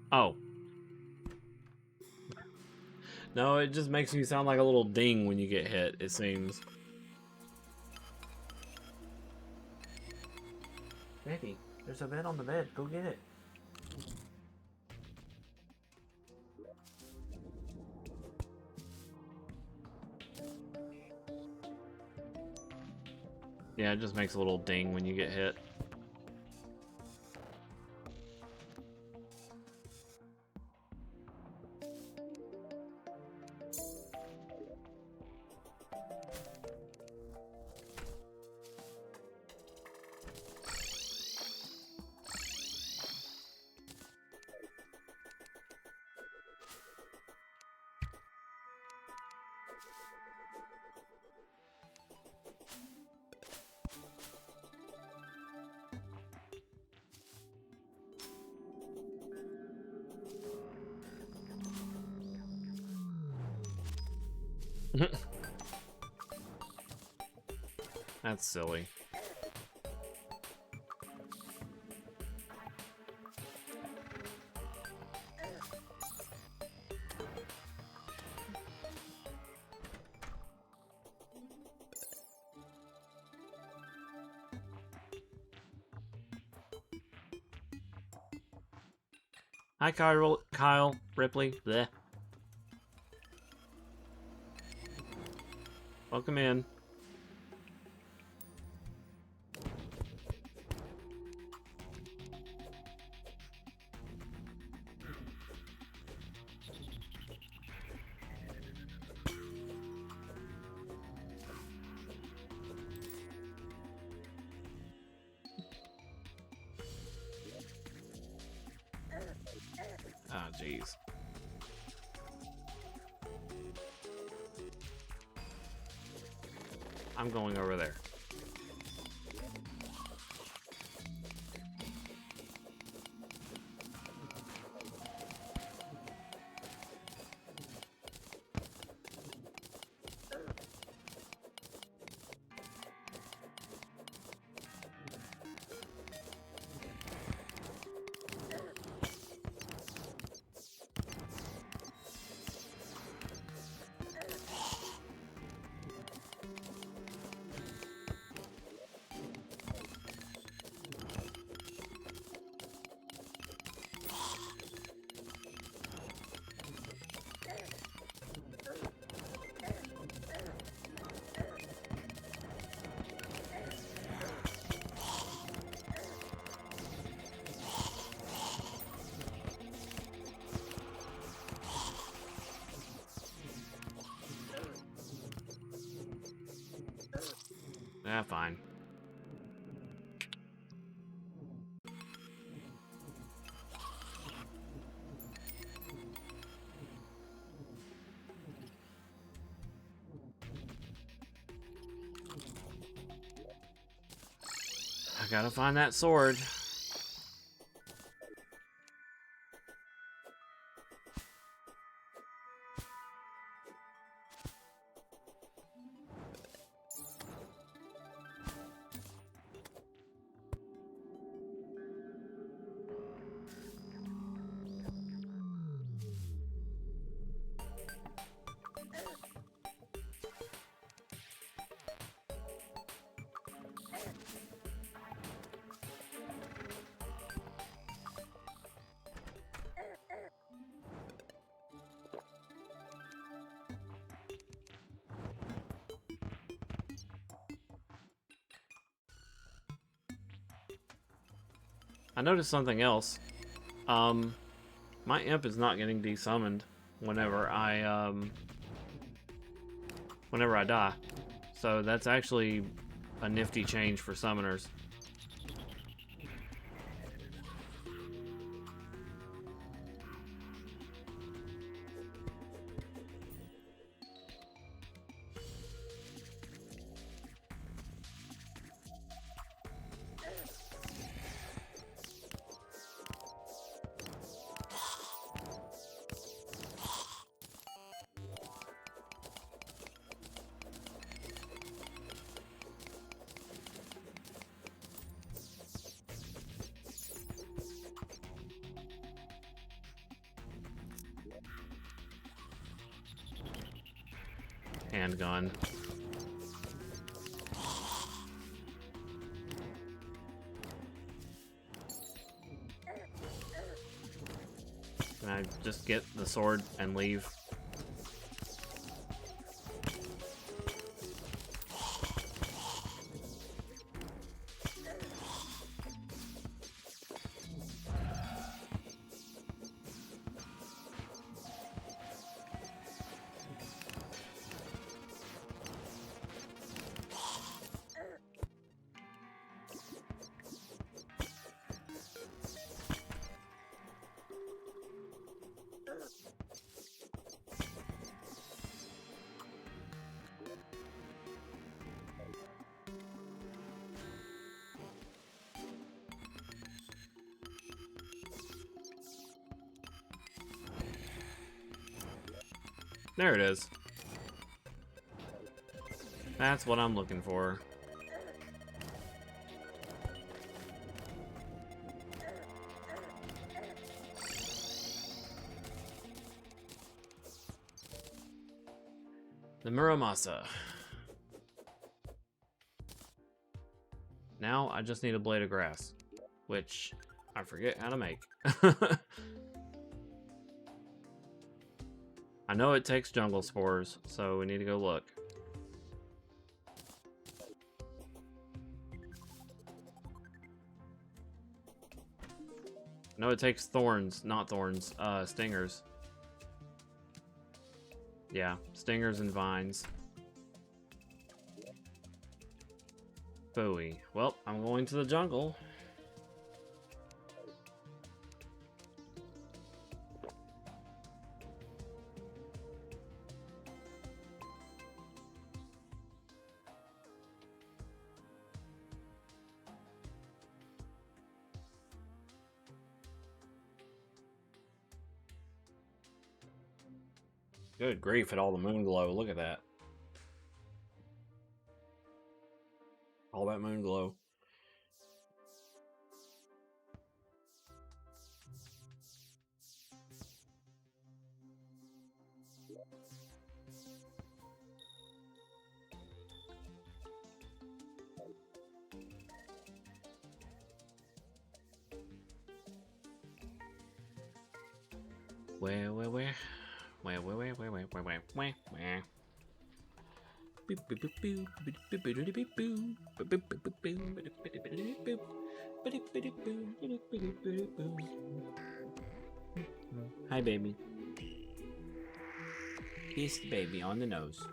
Oh. No, it just makes you sound like a little ding when you get hit, it seems. Baby, there's a bed on the bed. Go get it. Yeah, it just makes a little ding when you get hit. That's silly. Hi, Kyle Ripley. Bleh. Welcome in. Ah, jeez. I'm going over there. Yeah, fine. I gotta find that sword. I noticed something else. My imp is not getting desummoned whenever I die. So that's actually a nifty change for summoners. handgun. Can I just get the sword and leave? There it is. That's what I'm looking for. The Muramasa. Now I just need a blade of grass, which I forget how to make. I know it takes jungle spores, so we need to go look. No, it takes thorns, not thorns, stingers. Yeah, stingers and vines. Phooey. Well, I'm going to the jungle. Good grief at all the moon glow. Look at that. All that moon glow. Where? Hi, baby. Kiss the baby on the nose.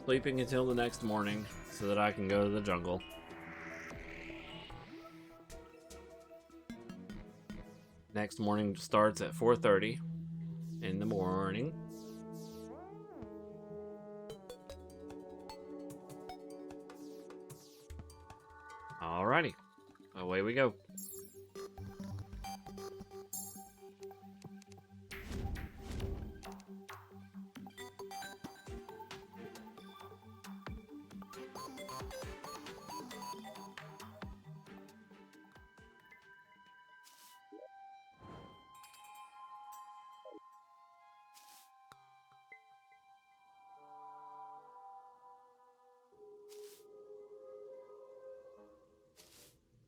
Sleeping until the next morning so that I can go to the jungle. Next morning starts at 4:30 in the morning. Alrighty, away we go.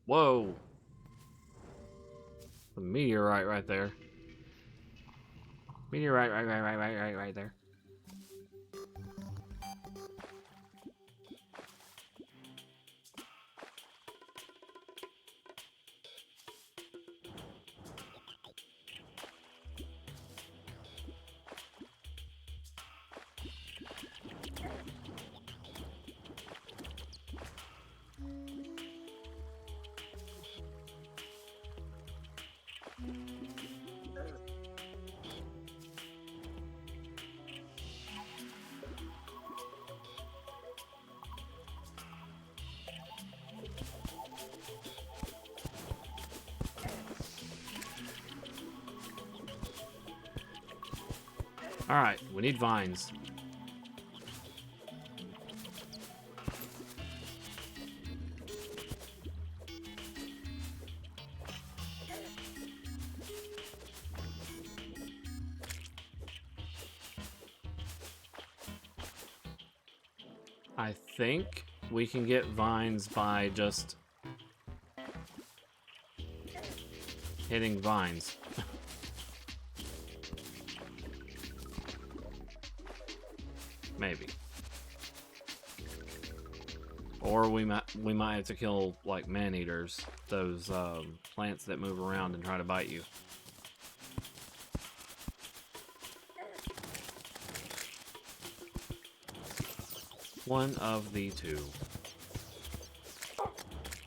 Whoa. The meteorite right there. Meteorite right there. Alright, we need vines. I think we can get vines by just hitting vines. Maybe. Or we might have to kill like man-eaters, those plants that move around and try to bite you. One of the two.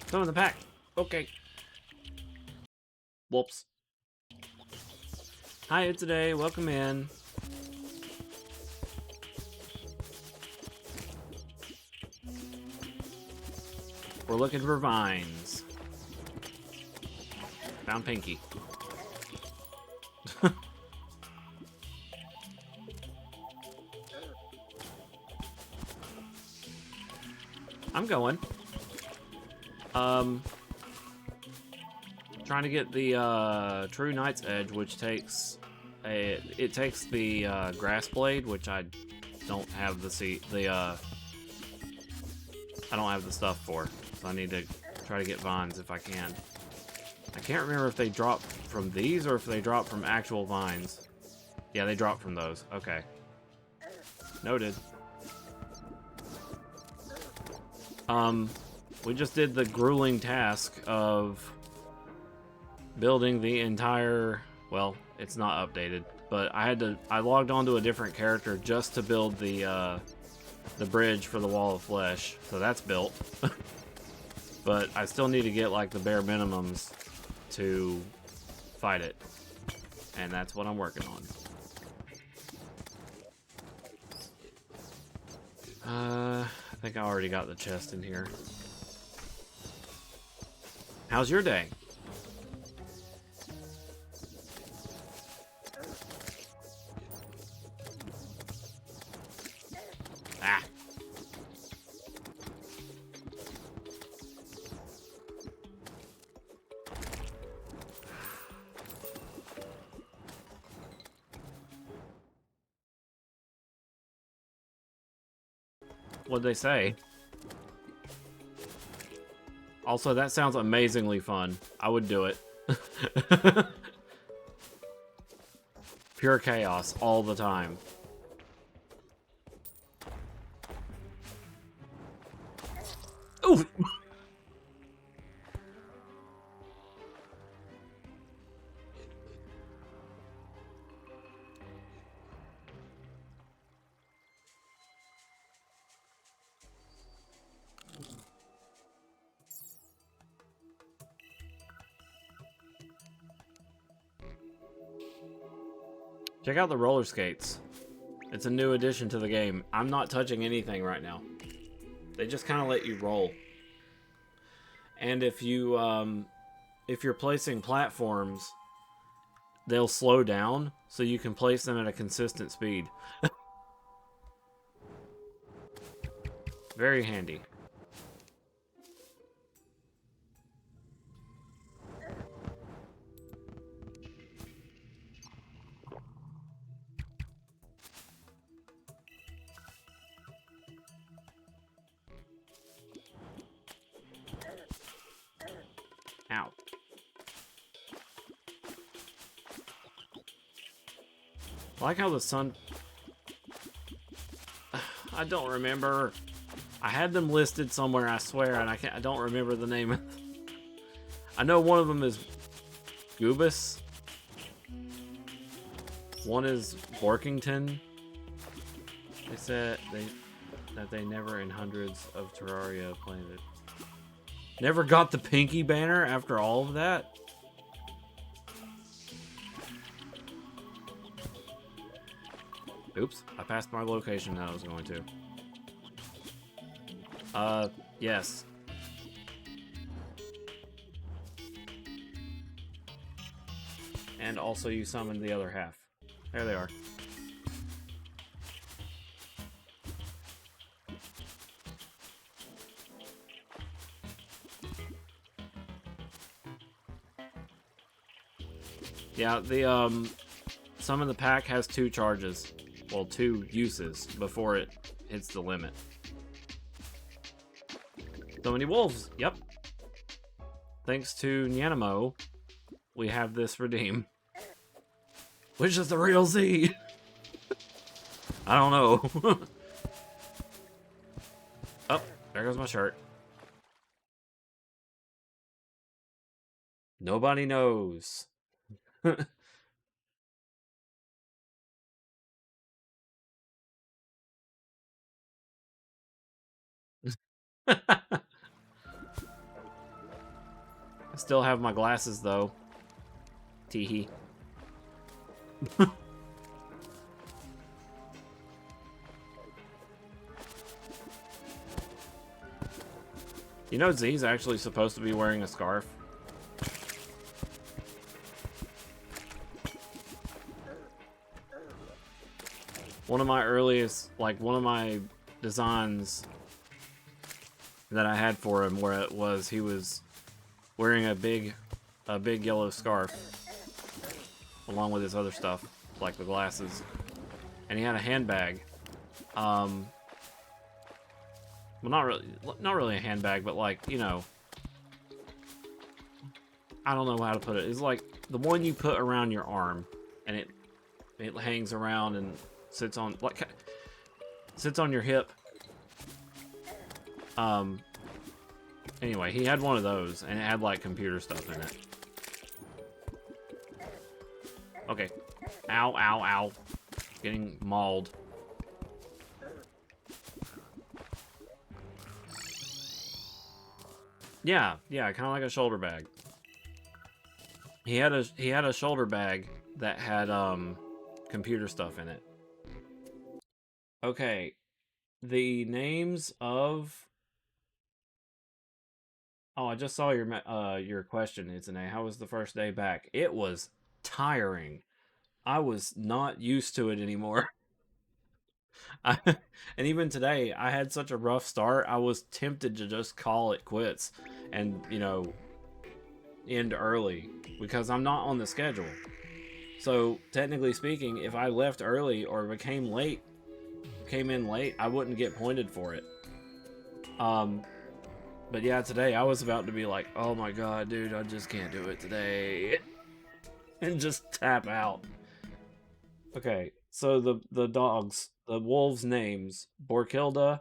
Some in the pack. Okay. Whoops. Hi, today. Welcome in. We're looking for vines. Found Pinky. I'm going. Trying to get the True Knight's Edge, which takes it takes the grass blade, which I don't have I don't have the stuff for, so I need to try to get vines if I can. I can't remember if they drop from these or if they drop from actual vines. Yeah, they drop from those. Okay. Noted. We just did the grueling task of building the entire, well, it's not updated, but I logged onto a different character just to build the bridge for the Wall of Flesh, so that's built. But I still need to get like the bare minimums to fight it, and that's what I'm working on. I think I already got the chest in here. How's your day? Ah. What'd they say? Also, that sounds amazingly fun. I would do it. Pure chaos all the time. Ooh! Check out the roller skates. It's a new addition to the game. I'm not touching anything right now. They just kind of let you roll. And if you're placing platforms, they'll slow down so you can place them at a consistent speed. Very handy. Ow. I like how the sun... I don't remember. I had them listed somewhere, I swear, and I don't remember the name. I know one of them is Goobus. One is Borkington. They said that they never in hundreds of Terraria planted. Never got the Pinky banner after all of that? Oops, I passed my location that I was going to. Yes. And also you summoned the other half. There they are. Yeah, the some of the pack has 2 charges. Well, 2 uses before it hits the limit. So many wolves. Yep. Thanks to Nyanimo, we have this redeem. Which is the real Z? I don't know. Oh, there goes my shirt. Nobody knows. I still have my glasses though. Teehee. You know Z's actually supposed to be wearing a scarf? One of my earliest, like one of my designs that I had for him, where it was he was wearing a big yellow scarf along with his other stuff, like the glasses, and he had a handbag. Well, not really a handbag, but like, you know, I don't know how to put it. It's like the one you put around your arm, and it hangs around and sits on your hip. Anyway, he had one of those, and it had like computer stuff in it. Okay. Ow, ow, ow. Getting mauled. Yeah, kind of like a shoulder bag. He had a shoulder bag that had computer stuff in it. Okay, the names of. Oh, I just saw your question, Izune. How was the first day back? It was tiring. I was not used to it anymore. And even today, I had such a rough start. I was tempted to just call it quits and, you know, end early because I'm not on the schedule. So technically speaking, if I left early or came in late, I wouldn't get pointed for it. But yeah, today I was about to be like, oh my god, dude, I just can't do it today. And just tap out. Okay, so the wolves' names: Borkilda,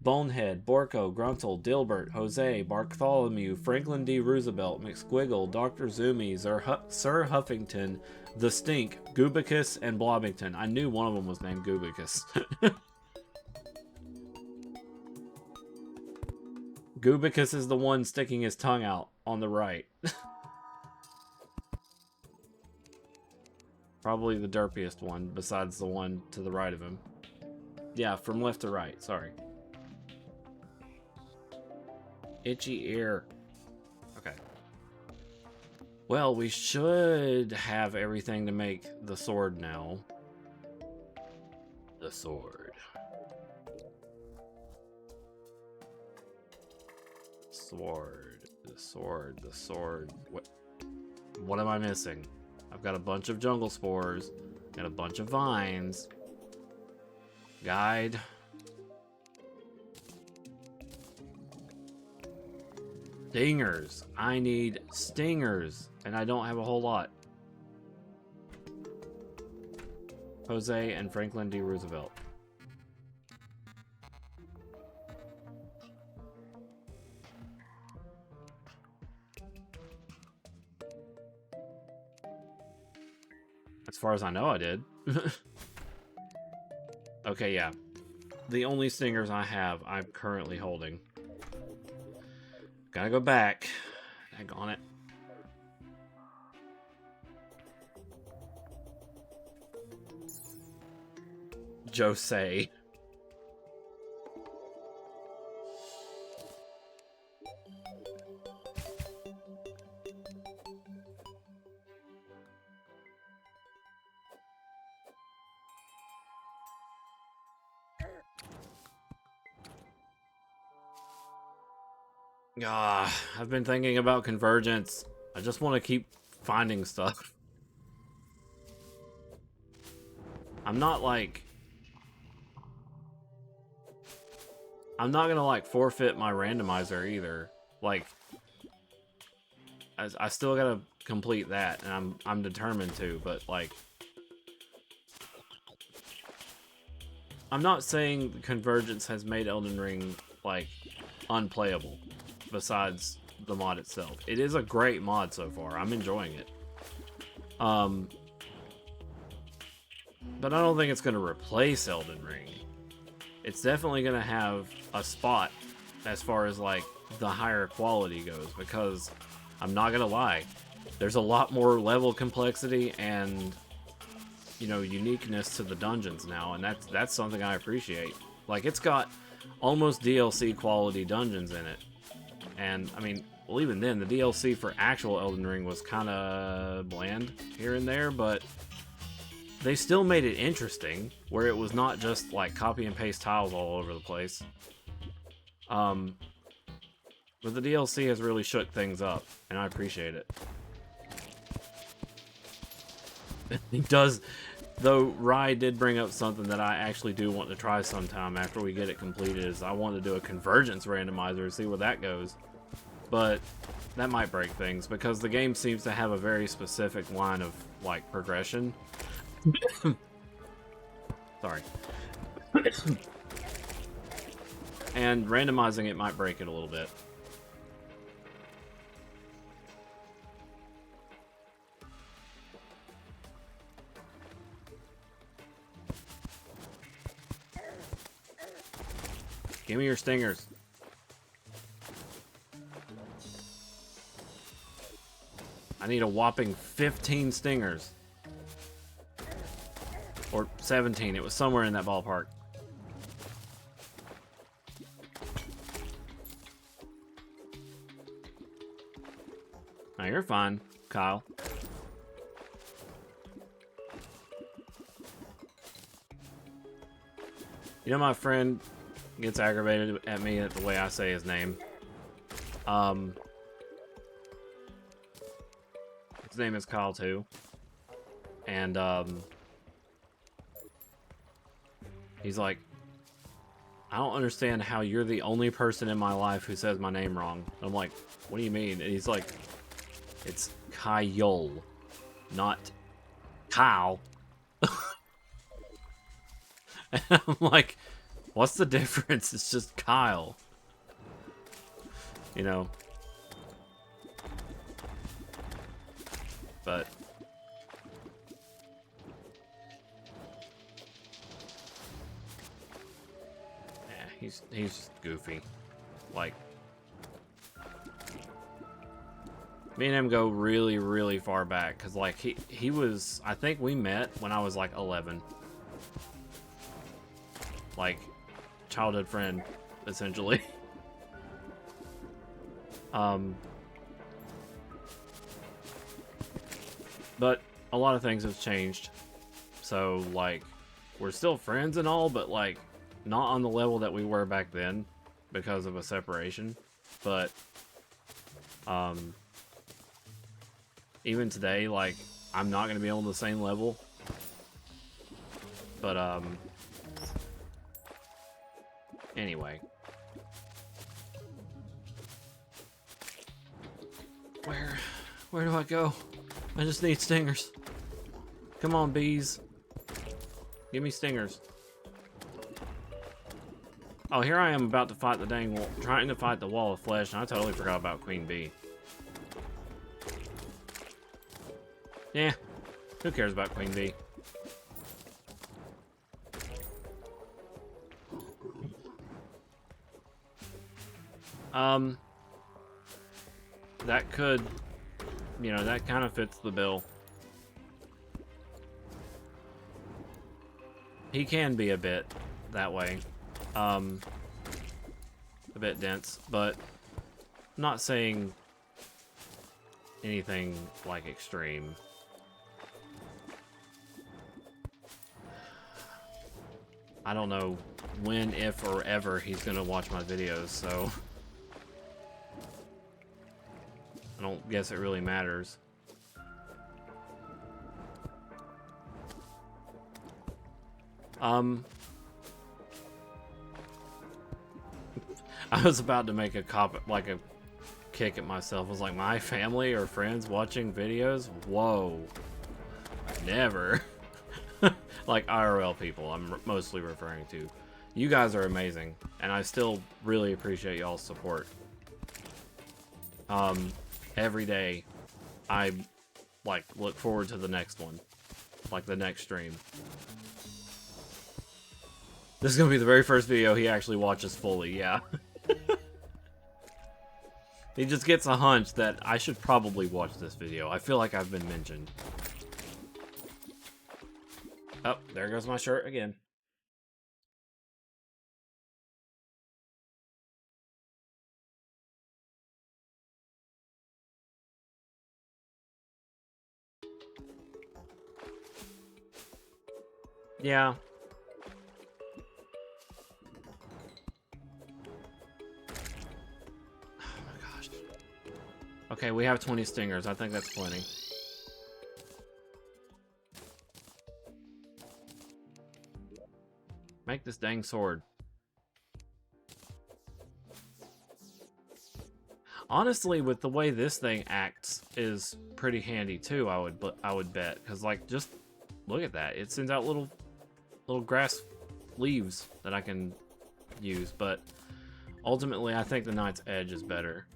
Bonehead, Borko, Gruntle, Dilbert, Jose, Bartholomew, Franklin D. Roosevelt, McSquiggle, Dr. Zumi, Sir Huffington, The Stink, Goobicus, and Blobbington. I knew one of them was named Goobicus. Goobicus is the one sticking his tongue out on the right. Probably the derpiest one, besides the one to the right of him. Yeah, from left to right, sorry. Itchy ear. Okay. Well, we should have everything to make the sword now. The sword. The sword. What am I missing? I've got a bunch of jungle spores, got a bunch of vines, guide, stingers. I need stingers, and I don't have a whole lot. Jose and Franklin D. Roosevelt. As far as I know, I did. Okay, yeah. The only stingers I have, I'm currently holding. Gotta go back. Dang on it. Jose. I've been thinking about convergence. I just want to keep finding stuff. I'm not I'm not gonna like forfeit my randomizer either. Like, I still gotta complete that, and I'm determined to. But like, I'm not saying Convergence has made Elden Ring like unplayable. Besides the mod itself, it is a great mod so far. I'm enjoying it. But I don't think it's gonna replace Elden Ring. It's definitely gonna have a spot as far as like the higher quality goes, because I'm not gonna lie, there's a lot more level complexity and, you know, uniqueness to the dungeons now, and that's something I appreciate. Like, it's got almost DLC quality dungeons in it, and I mean, well, even then the DLC for actual Elden Ring was kind of bland here and there, but they still made it interesting, where it was not just like copy and paste tiles all over the place. But the DLC has really shook things up, and I appreciate it. It does, though. Rye did bring up something that I actually do want to try sometime after we get it completed. Is I want to do a convergence randomizer to see where that goes, but that might break things because the game seems to have a very specific line of like progression. Sorry. And randomizing it might break it a little bit. Give me your stingers. I need a whopping 15 stingers. Or 17. It was somewhere in that ballpark. Now you're fine, Kyle. You know, my friend gets aggravated at me at the way I say his name. His name is Kyle too. And he's like, I don't understand how you're the only person in my life who says my name wrong. I'm like, what do you mean? And he's like, it's Kyle, not Kyle. And I'm like, what's the difference? It's just Kyle. You know? But he's just goofy. Like, me and him go really, really far back, because like he was, I think we met when I was like 11. Like, childhood friend, essentially. But a lot of things have changed. So like, we're still friends and all, but like not on the level that we were back then because of a separation. But even today, like, I'm not gonna be on the same level. But anyway. Where do I go? I just need stingers. Come on, bees. Give me stingers. Oh, here I am about to fight the dang wall, trying to fight the wall of flesh, and I totally forgot about Queen Bee. Yeah, who cares about Queen Bee? That could, you know, that kind of fits the bill. He can be a bit that way. A bit dense, but I'm not saying anything like extreme. I don't know when, if, or ever he's gonna watch my videos, so I don't guess it really matters. I was about to make a kick at myself. I was like, my family or friends watching videos? Whoa. Never. Like IRL people, I'm mostly referring to. You guys are amazing, and I still really appreciate y'all's support. Every day, I, like, look forward to the next one. Like, the next stream. This is gonna be the very first video he actually watches fully, yeah. He just gets a hunch that I should probably watch this video. I feel like I've been mentioned. Oh, there goes my shirt again. Yeah. Oh my gosh. Okay, we have 20 stingers. I think that's plenty. Make this dang sword. Honestly, with the way this thing acts is pretty handy too, I would bet, cuz like just look at that. It sends out little grass leaves that I can use, but ultimately I think the Knight's Edge is better.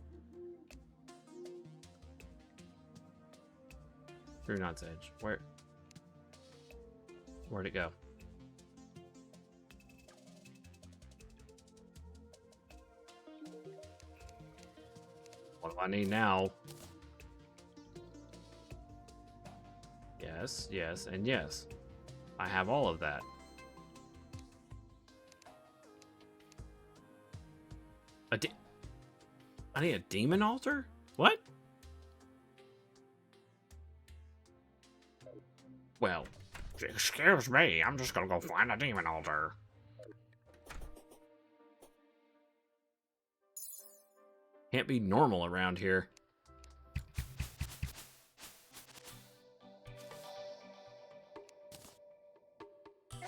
Through Knight's Edge. Where'd it go? What do I need now? Yes, yes, and yes. I have all of that. I need a demon altar? What? Well, excuse me, I'm just gonna go find a demon altar. Can't be normal around here.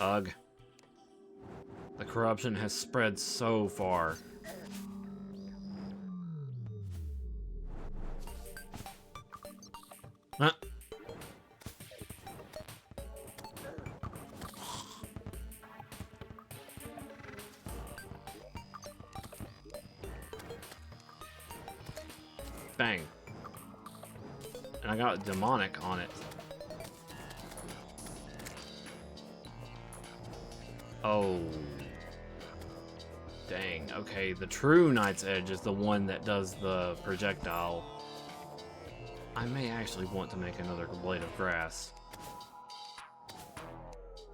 Ugh. The corruption has spread so far. Huh? Bang. And I got demonic on it. Oh. Dang. Okay, the true Knight's Edge is the one that does the projectile. I may actually want to make another blade of grass.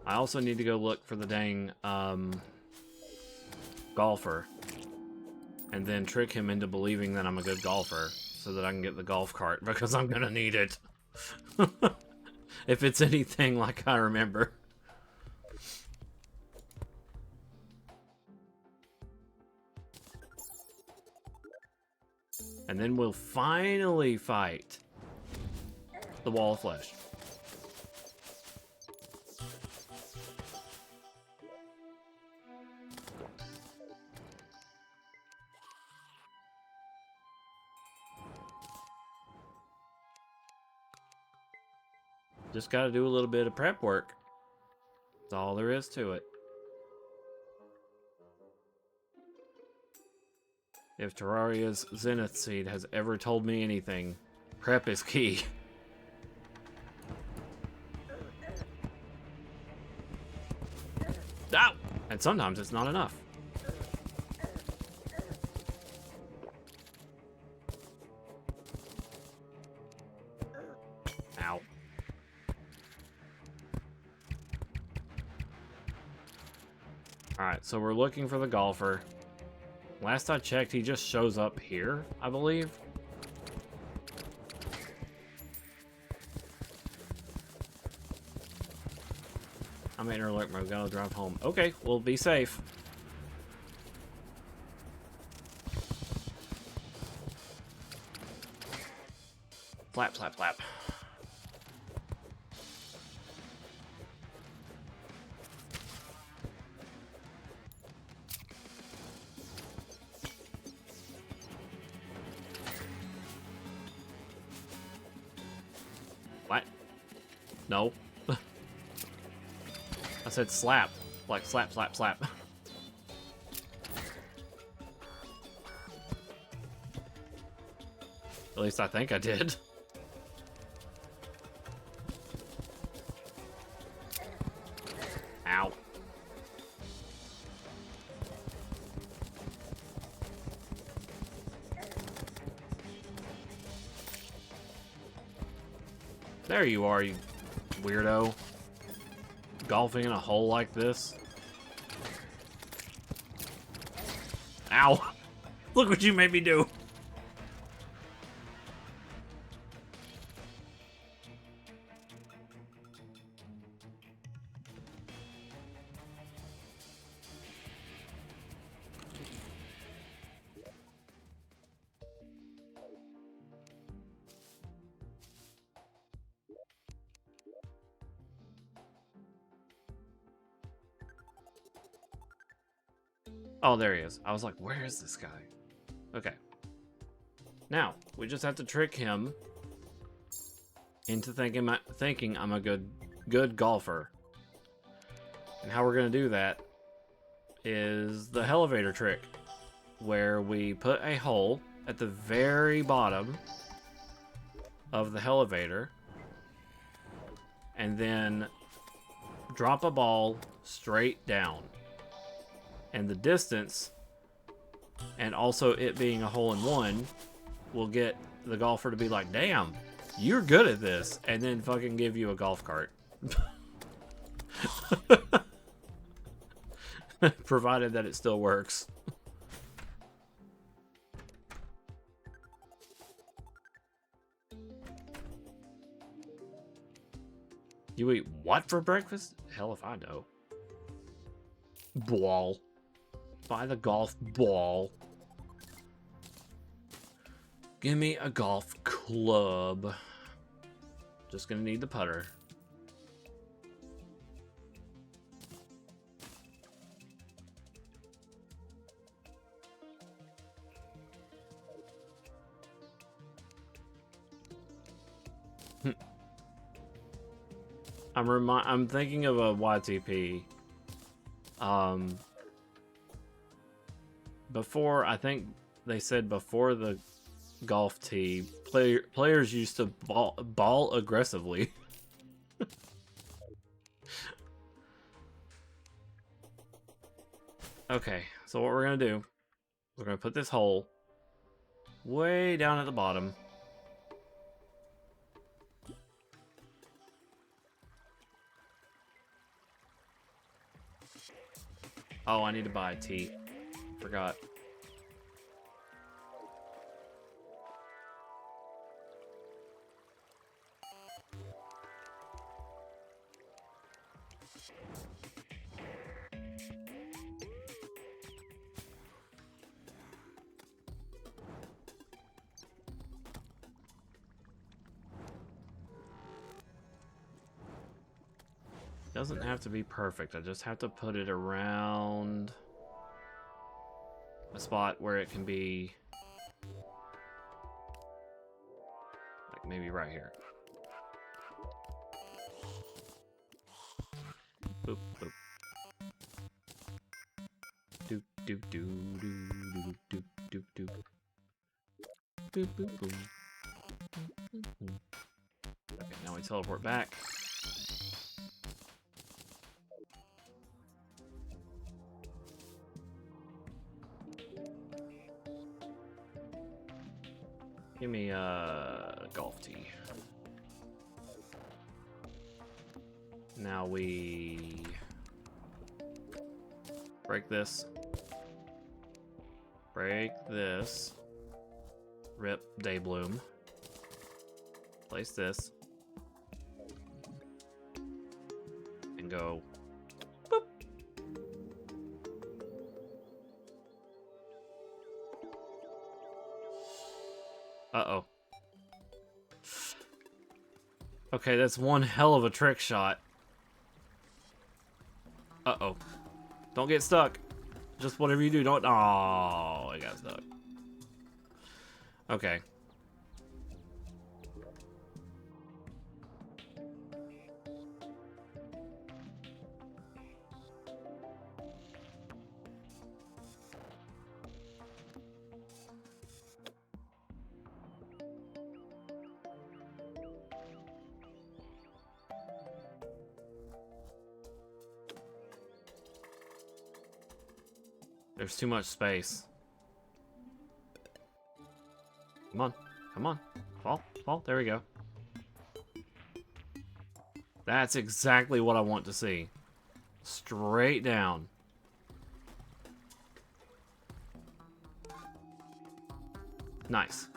I also need to go look for the dang golfer. And then trick him into believing that I'm a good golfer so that I can get the golf cart, because I'm gonna need it. If it's anything like I remember. And then we'll finally fight the Wall of Flesh. Just gotta do a little bit of prep work. That's all there is to it. If Terraria's Zenith Seed has ever told me anything, prep is key. Ow! And sometimes it's not enough. Ow. Alright, so we're looking for the golfer. Last I checked, he just shows up here, I believe. I made her alert, but I've got to drive home. Okay, well, be safe. Flap, flap, flap. What? No. I said slap. Like slap, slap, slap. At least I think I did. Ow. There you are, you weirdo. Golfing in a hole like this. Ow. Look what you made me do. Oh, there he is. I was like, where is this guy? Okay. Now, we just have to trick him into thinking I'm a good golfer. And how we're going to do that is the elevator trick, where we put a hole at the very bottom of the elevator and then drop a ball straight down. And the distance, and also it being a hole-in-one, will get the golfer to be like, damn, you're good at this, and then fucking give you a golf cart. Provided that it still works. You eat what for breakfast? Hell if I know. Ball. Buy the golf ball. Give me a golf club. Just gonna need the putter. I'm thinking of a YTP. Before, I think they said before the golf tee, players used to ball aggressively. Okay, so what we're gonna do, we're gonna put this hole way down at the bottom. Oh, I need to buy a tee. Forgot. Doesn't have to be perfect. I just have to put it around a spot where it can be, like maybe right here. Boop, boop. Doop, doop, doo, doo, doo, doop, doop, doop. Boop, boop, boom. Okay, now we teleport back. Give me a golf tee. Now we break this. Break this. Rip Daybloom. Place this. And go. Boop. Uh-oh. Okay, that's one hell of a trick shot. Uh-oh. Don't get stuck. Just whatever you do, don't... Oh, I got stuck. Okay. There's too much space. Come on. Come on. Fall. Fall. There we go. That's exactly what I want to see. Straight down. Nice.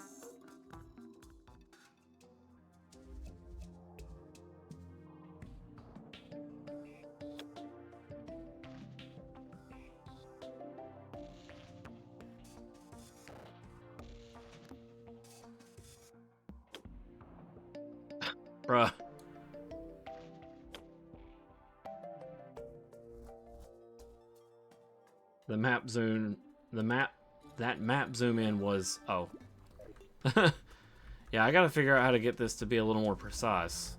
Bruh. The map zoom, that map zoom in was, oh. Yeah, I gotta figure out how to get this to be a little more precise.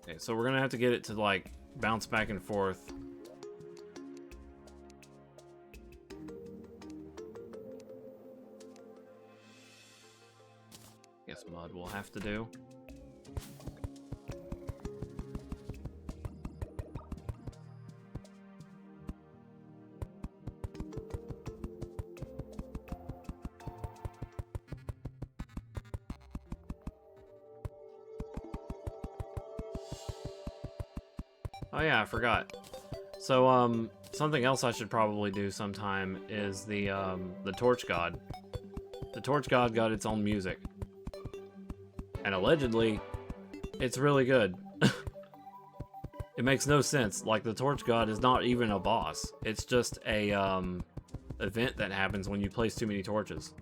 Okay, so we're gonna have to get it to like bounce back and forth. Guess mud will have to do. Oh yeah, I forgot. So, something else I should probably do sometime is the Torch God. The Torch God got its own music. And allegedly, it's really good. It makes no sense. Like, the Torch God is not even a boss. It's just a, event that happens when you place too many torches.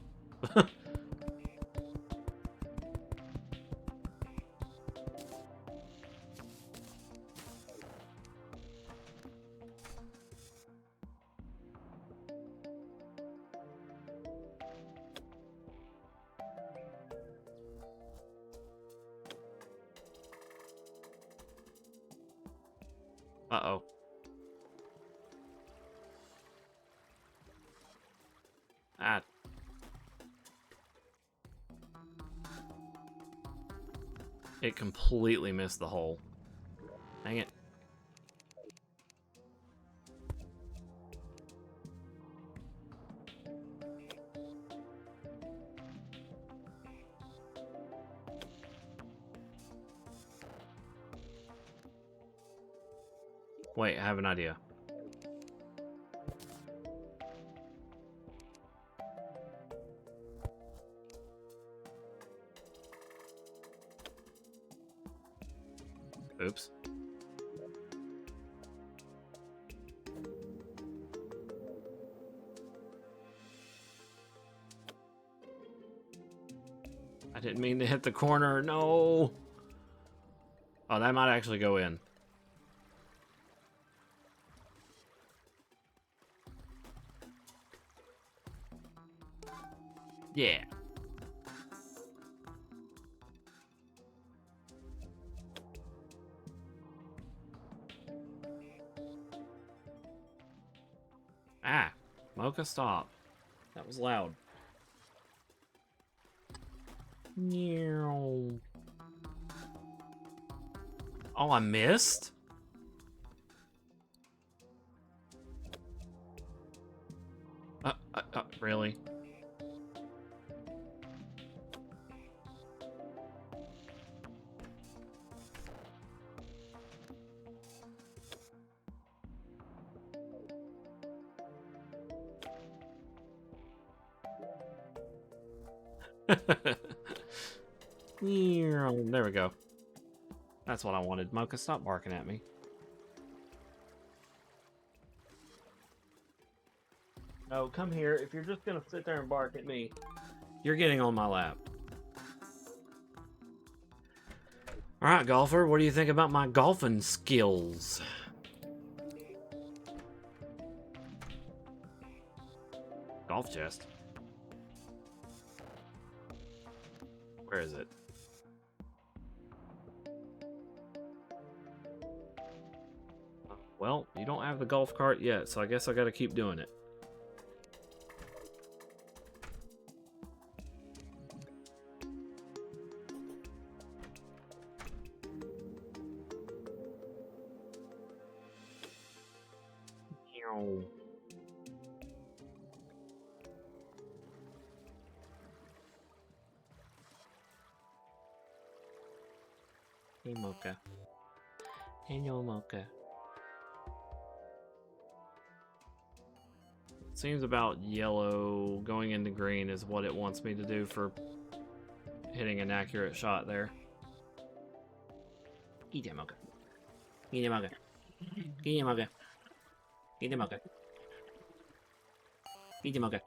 Uh-oh. Ah. It completely missed the hole. Dang it. Wait, I have an idea. Oops. I didn't mean to hit the corner. No. Oh, that might actually go in. Yeah. Ah, Mocha, stop. That was loud. Oh, I missed? Really? There we go. That's what I wanted. Mocha, stop barking at me. No, come here. If you're just gonna sit there and bark at me, you're getting on my lap. Alright, golfer, what do you think about my golfing skills? Golf chest. Where is it? Well, you don't have the golf cart yet, so I guess I gotta keep doing it. Hey, Mocha. Hello, Mocha. Seems about yellow going into green is what it wants me to do for hitting an accurate shot there. Eat it, Mocha. Eat it, Mocha. Eat it, Mocha. Eat it, Mocha. Eat it, Mocha.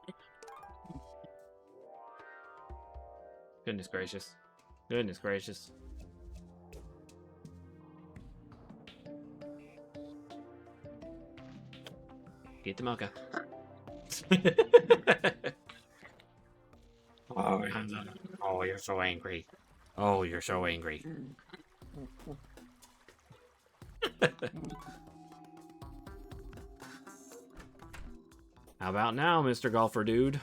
Goodness gracious. Goodness gracious. Get the Mocha. Oh, oh, you're so angry. Oh, you're so angry. How about now, Mr. Golfer Dude?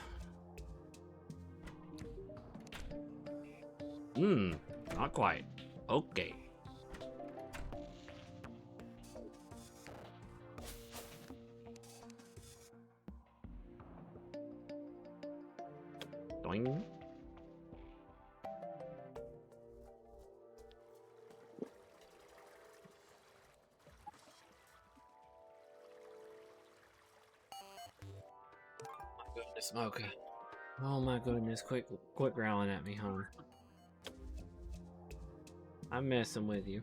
Not quite. Okay. Doing. Goodness, okay. Oh my goodness, quit growling at me, huh? I'm messing with you.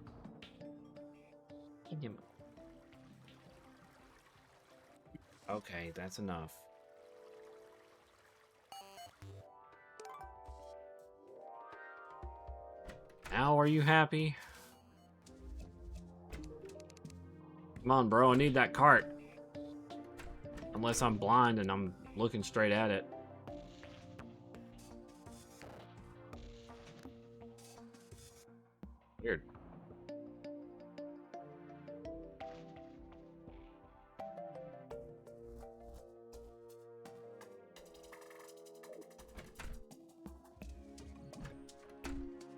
Okay, that's enough. Now, are you happy? Come on, bro, I need that cart. Unless I'm blind and I'm looking straight at it. Weird.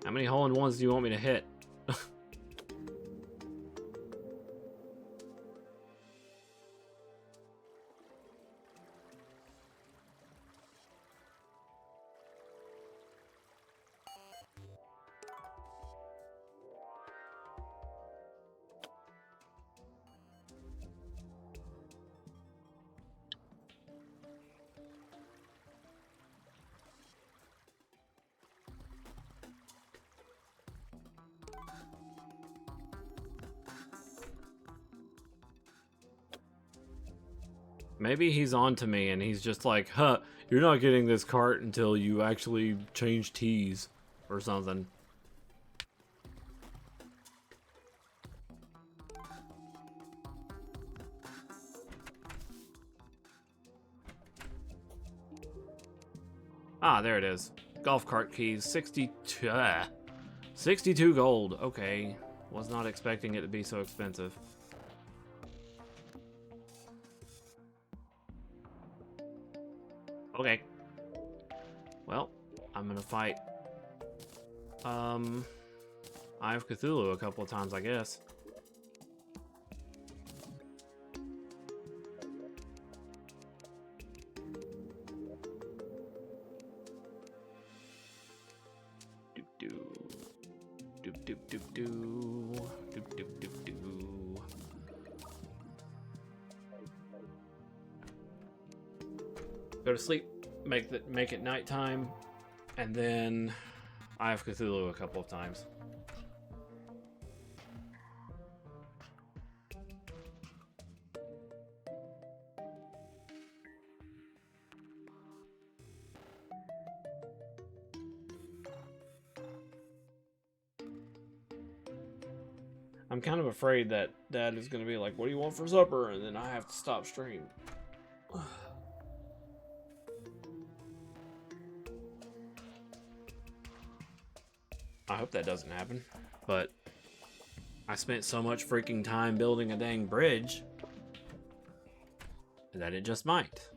How many hole-in-ones do you want me to hit? Maybe he's on to me and he's just like, huh, you're not getting this cart until you actually change tees or something. Ah, there it is. Golf cart keys, 62 gold. Okay, was not expecting it to be so expensive. Okay. Well, I'm gonna fight Eye of Cthulhu a couple of times, I guess. Go to sleep, make it nighttime, and then Eye of Cthulhu a couple of times. I'm kind of afraid that Dad is going to be like, what do you want for supper? And then I have to stop stream. I hope that doesn't happen, but I spent so much freaking time building a dang bridge that it just might.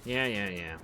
Yeah.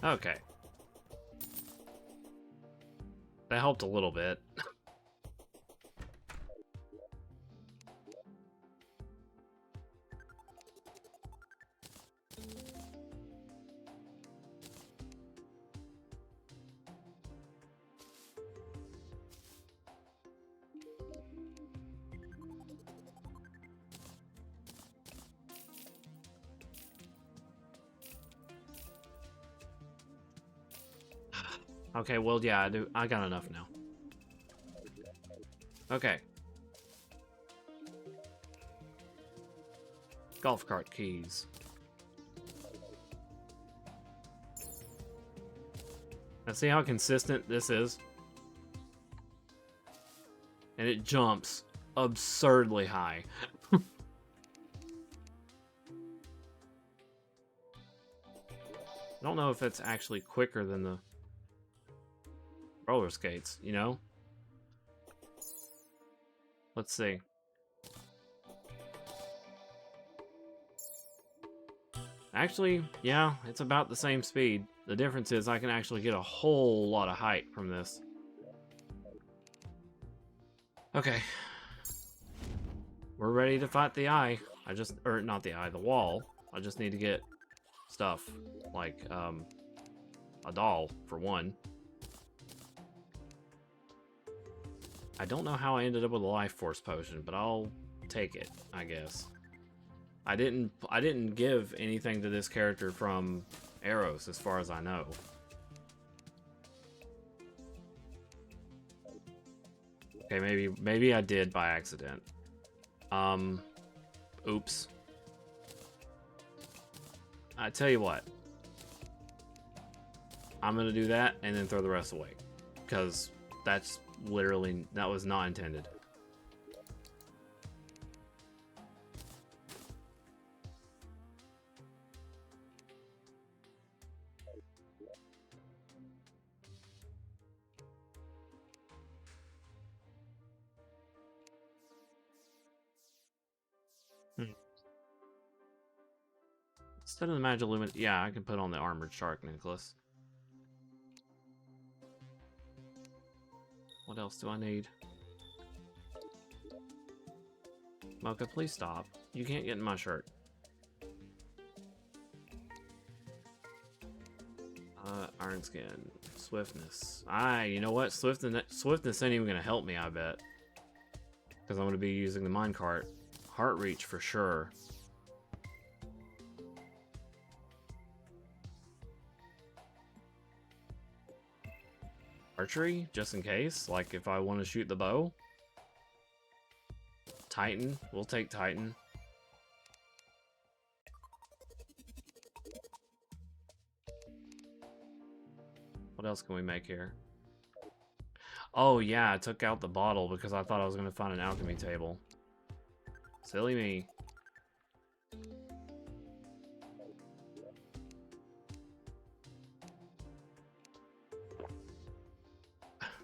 Okay. That helped a little bit. Okay, well, yeah, I got enough now. Okay. Golf cart keys. Now see how consistent this is? And it jumps absurdly high. I don't know if it's actually quicker than the roller skates, you know? Let's see. Actually, yeah, it's about the same speed. The difference is I can actually get a whole lot of height from this. Okay. We're ready to fight the eye. Or not the eye, the wall. I just need to get stuff. Like, a doll, for one. I don't know how I ended up with a life force potion, but I'll take it, I guess. I didn't give anything to this character from Arrows, as far as I know. Okay, maybe I did by accident. Oops. I tell you what. I'm gonna do that and then throw the rest away. Because that was not intended. Instead of the magic lumen, yeah, I can put on the armored shark necklace. What else do I need? Mocha, please stop. You can't get in my shirt. Iron skin, swiftness. You know what? Swiftness ain't even gonna help me, I bet. Because I'm gonna be using the minecart. Heart reach for sure. Archery, just in case. Like if I want to shoot the bow. Titan, we'll take Titan. What else can we make here? Oh yeah, I took out the bottle because I thought I was gonna find an alchemy table. Silly me.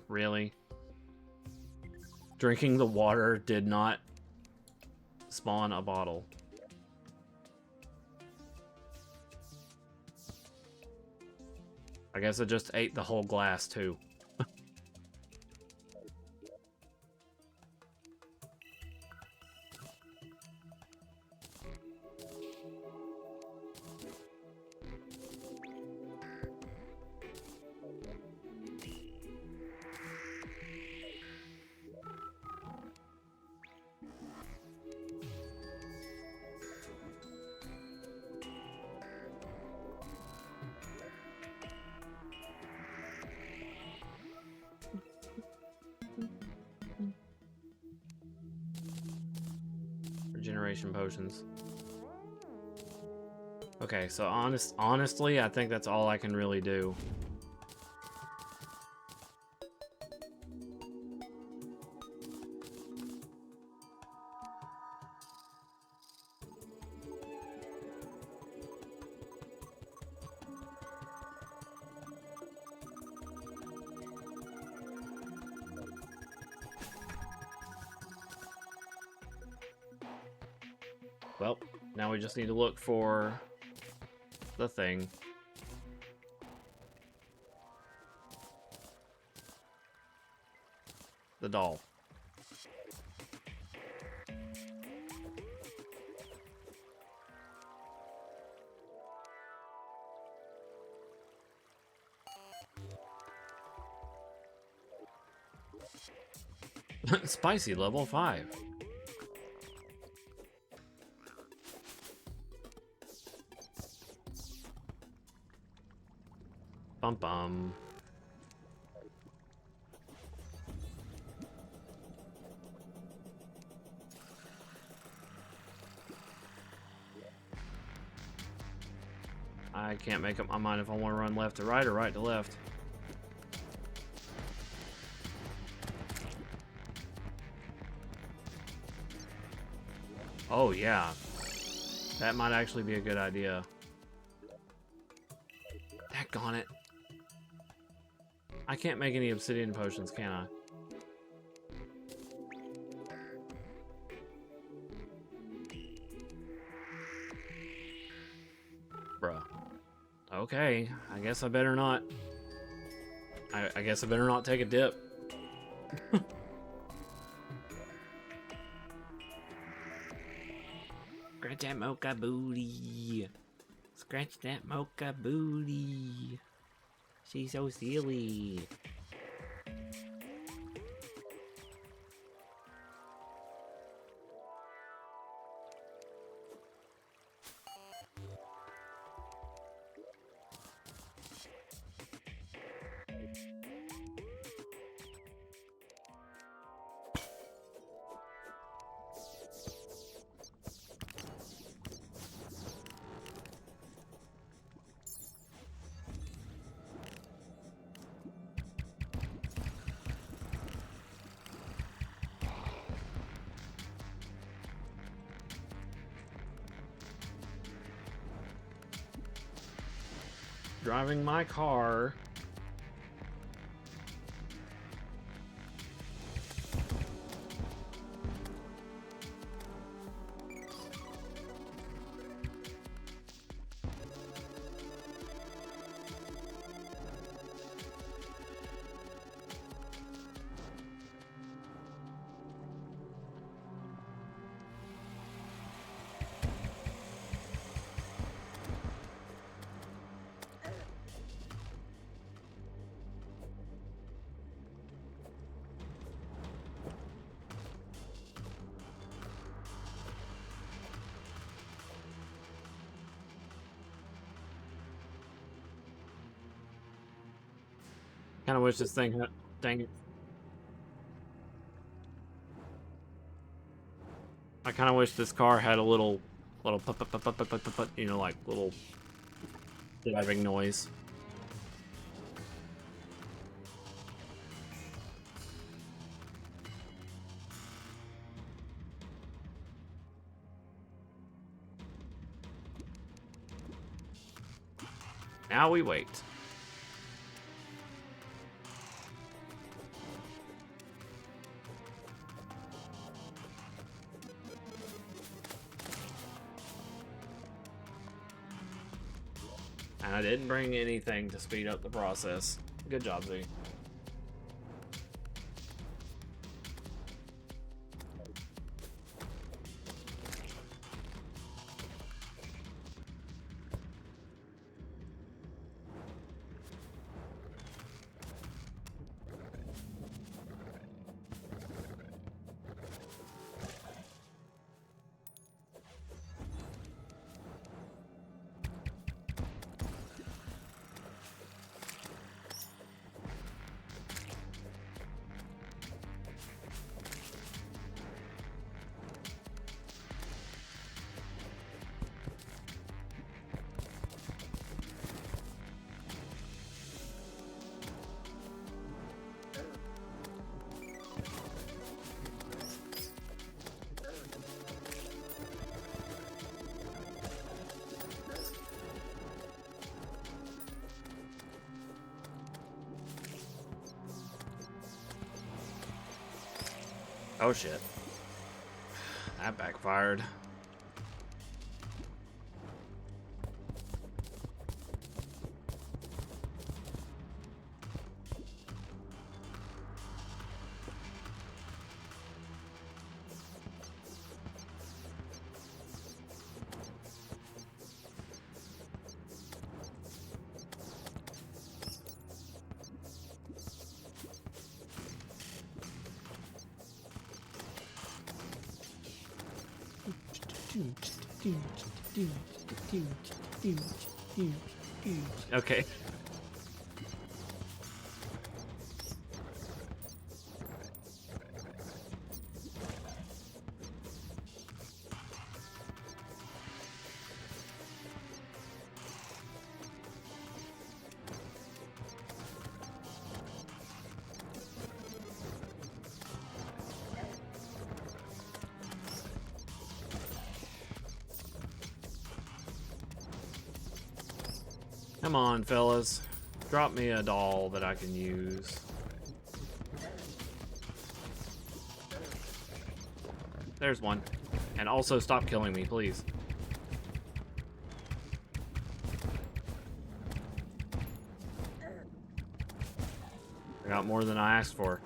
Really? Drinking the water did not spawn a bottle. I guess it just ate the whole glass too. Regeneration potions. Okay, so honestly, I think that's all I can really do. Well, now we just need to look for the thing. The doll. Spicy level 5. Bum bum. I can't make up my mind if I want to run left to right or right to left. Oh yeah, that might actually be a good idea. Daggone it. I can't make any obsidian potions, can I? Bruh. Okay, I guess I better not. I guess I better not take a dip. Scratch that mocha booty. Scratch that mocha booty. She's so silly. Driving my car. Kind of wish this thing had, dang it. I kind of wish this car had a little put, you know, like little driving noise. Now we wait. And I didn't bring anything to speed up the process. Good job, Z. Oh shit. That backfired. Okay. Come on, fellas. Drop me a doll that I can use. There's one. And also stop killing me, please. I got more than I asked for.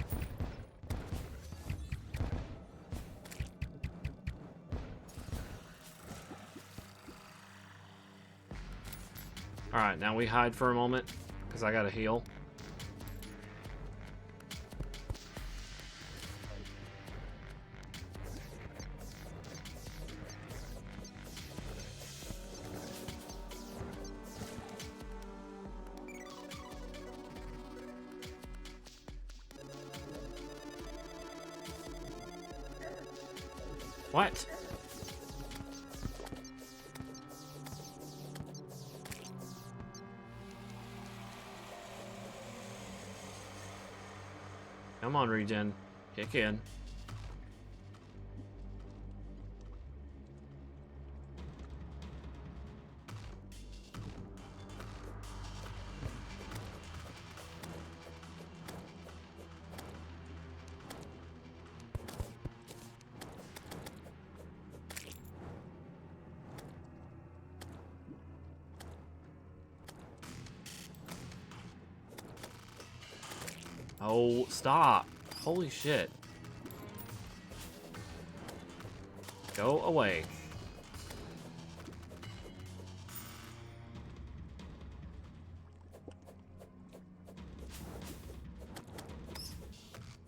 Alright, now we hide for a moment, because I gotta heal. What? Come on, regen. Kick in. Oh, stop. Holy shit. Go away.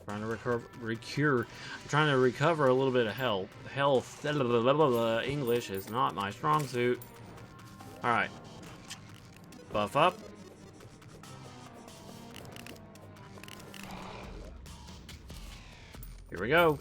Trying to trying to recover a little bit of health. English is not my strong suit. Alright. Buff up. Here we go.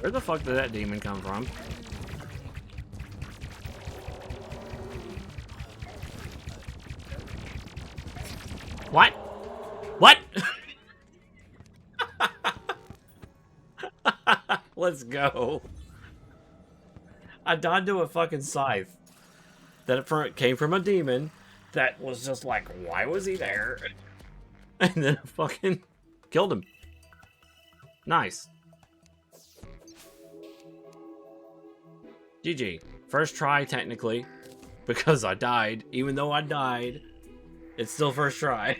Where the fuck did that demon come from? What? What? Let's go. I died to a fucking scythe that came from a demon that was just like, why was he there? And then I fucking killed him. Nice. GG. First try, technically, because I died. Even though I died, it's still first try.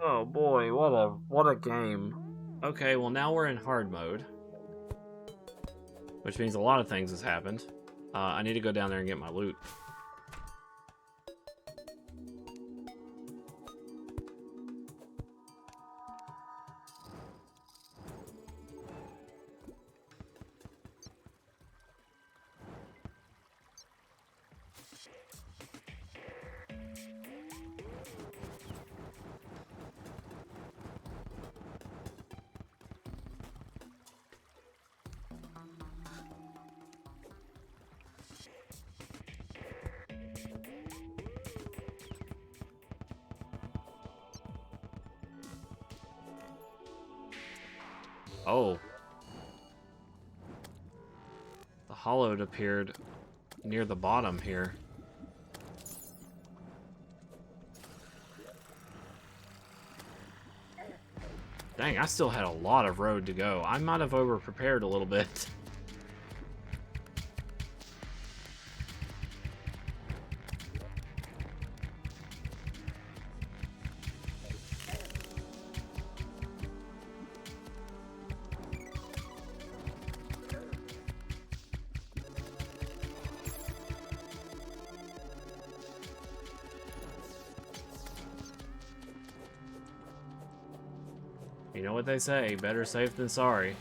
Oh boy, what a game. Okay, well now we're in hard mode. Which means a lot of things has happened. I need to go down there and get my loot. Oh. The hollowed appeared near the bottom here. Dang, I still had a lot of road to go. I might have over-prepared a little bit. You know what they say, better safe than sorry.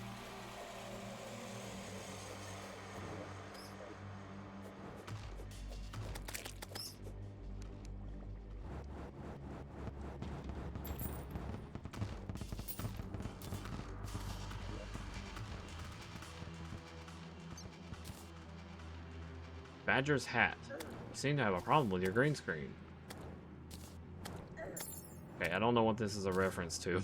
Badger's hat. You seem to have a problem with your green screen. Okay, I don't know what this is a reference to.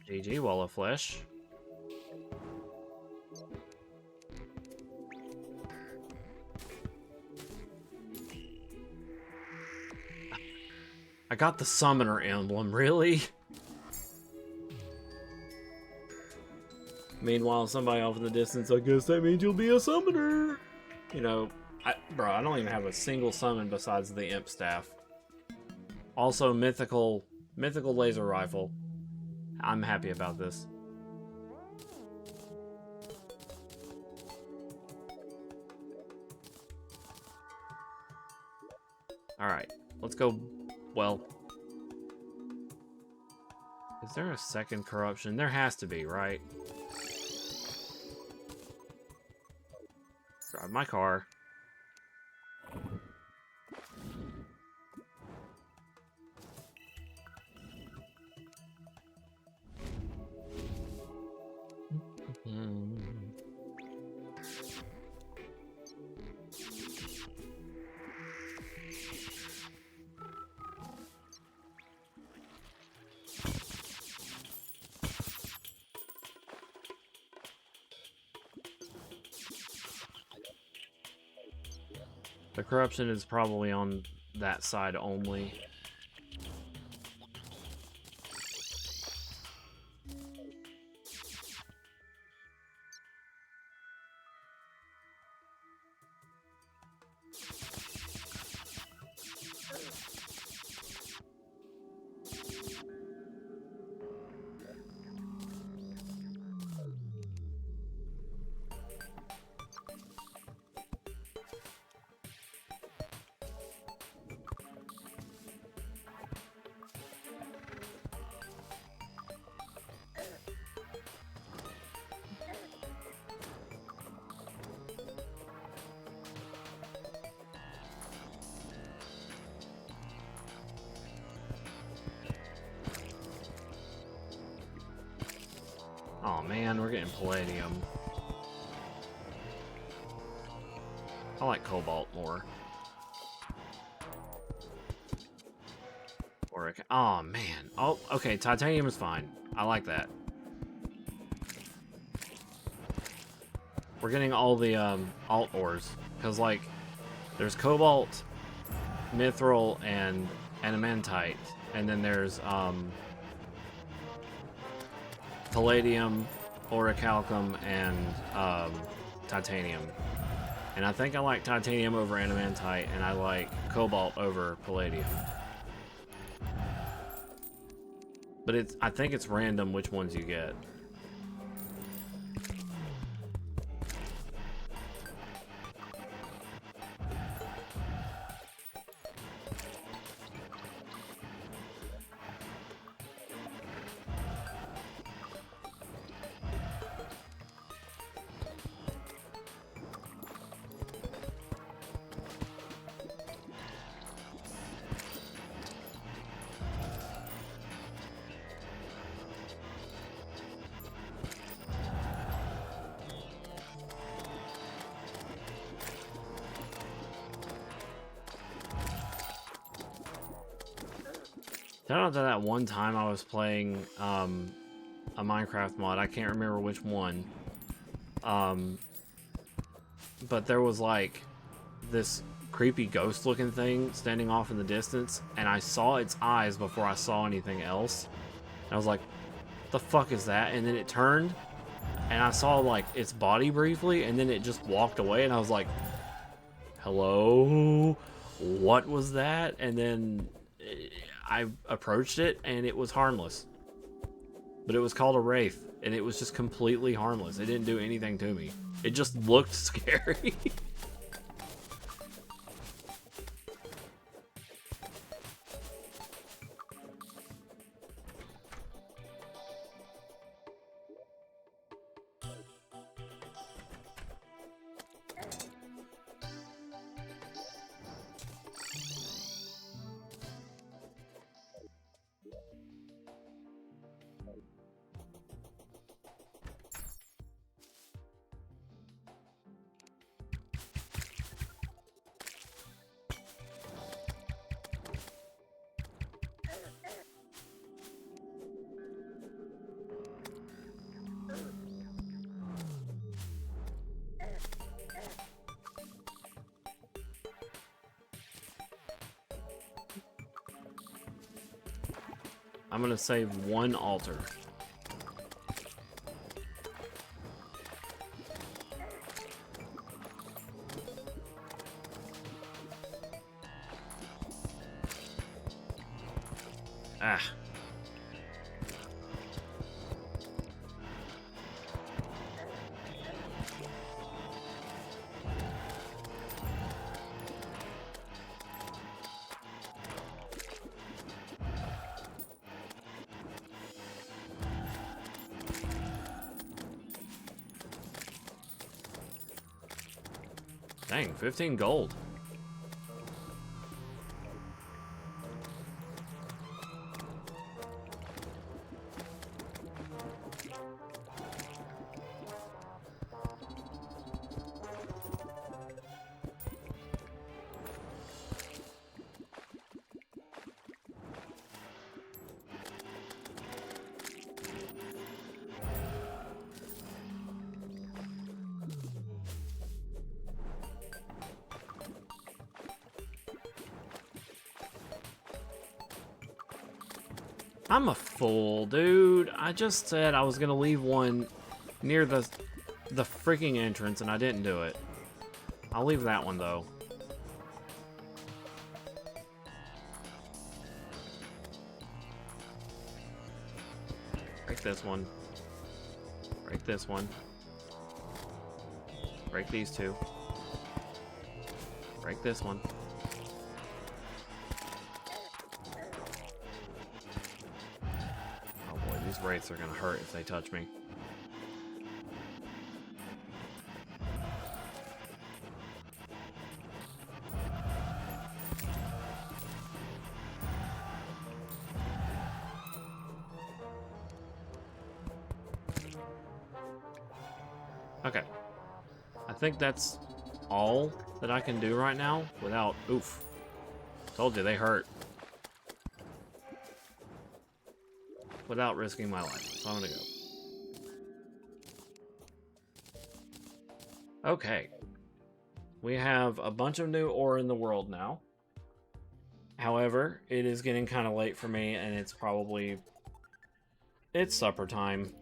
GG, wall of flesh. I got the summoner emblem, really? Meanwhile, somebody off in the distance, I guess that means you'll be a summoner. You know, bro, I don't even have a single summon besides the imp staff. Also, mythical laser rifle. I'm happy about this. Alright, let's go. Well, is there a second corruption? There has to be, right? Drive my car. The corruption is probably on that side only. Oh man, we're getting palladium. I like cobalt more. Or oh man. Oh, okay. Titanium is fine. I like that. We're getting all the alt ores because like there's cobalt, mithril, and adamantite, and then there's palladium, orichalcum, and titanium. And I think I like titanium over adamantite, and I like cobalt over palladium. But I think it's random which ones you get. Shout out to that one time I was playing a Minecraft mod. I can't remember which one. But there was like this creepy ghost looking thing standing off in the distance, and I saw its eyes before I saw anything else. And I was like, the fuck is that? And then it turned and I saw like its body briefly, and then it just walked away, and I was like, hello? What was that? And then I approached it, and it was harmless. But it was called a wraith, and it was just completely harmless. It didn't do anything to me. It just looked scary. I'm gonna save one altar. Ah. Dang, 15 gold. I'm a fool, dude. I just said I was gonna leave one near the freaking entrance, and I didn't do it. I'll leave that one, though. Break this one. Break this one. Break these two. Break this one. These wraiths are gonna hurt if they touch me. Okay. I think that's all that I can do right now without... Oof. Told you, they hurt. Without risking my life. So I'm gonna go. Okay. We have a bunch of new ore in the world now. However, it is getting kind of late for me, and it's probably... It's supper time.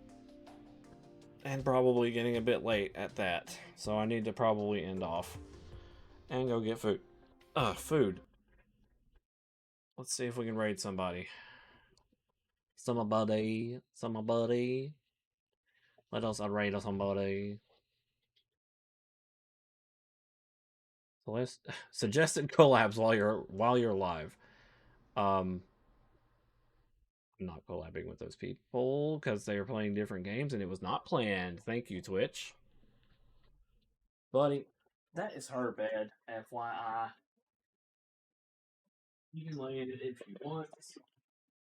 And probably getting a bit late at that. So I need to probably end off. And go get food. Food. Let's see if we can raid somebody. Somebody. Let us raid somebody. So let's suggested collabs while you're live. I'm not collabing with those people because they are playing different games and it was not planned. Thank you, Twitch. Buddy, that is her bed, FYI. You can lay in it if you want.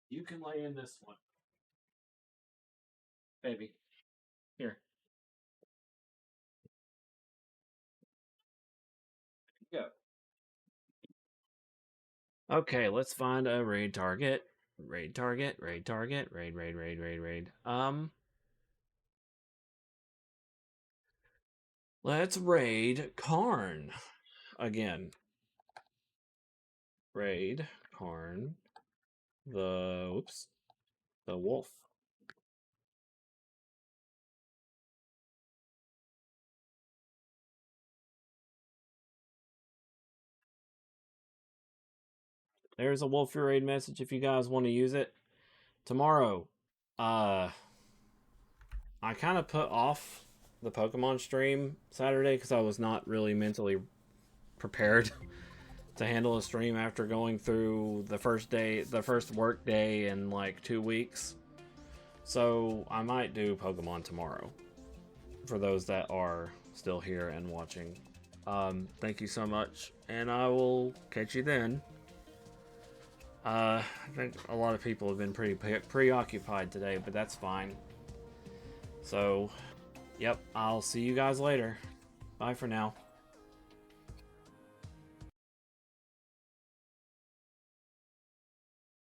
You can lay in this one. Baby. Here. Go. Okay, let's find a raid target. Raid target. Raid. Let's raid Karn again. Raid Karn. The wolf. There's a wolf raid message if you guys want to use it. Tomorrow, I kind of put off the Pokemon stream Saturday because I was not really mentally prepared to handle a stream after going through the first work day in like 2 weeks. So I might do Pokemon tomorrow for those that are still here and watching. Thank you so much, and I will catch you then. I think a lot of people have been pretty preoccupied today, but that's fine. So, yep, I'll see you guys later. Bye for now.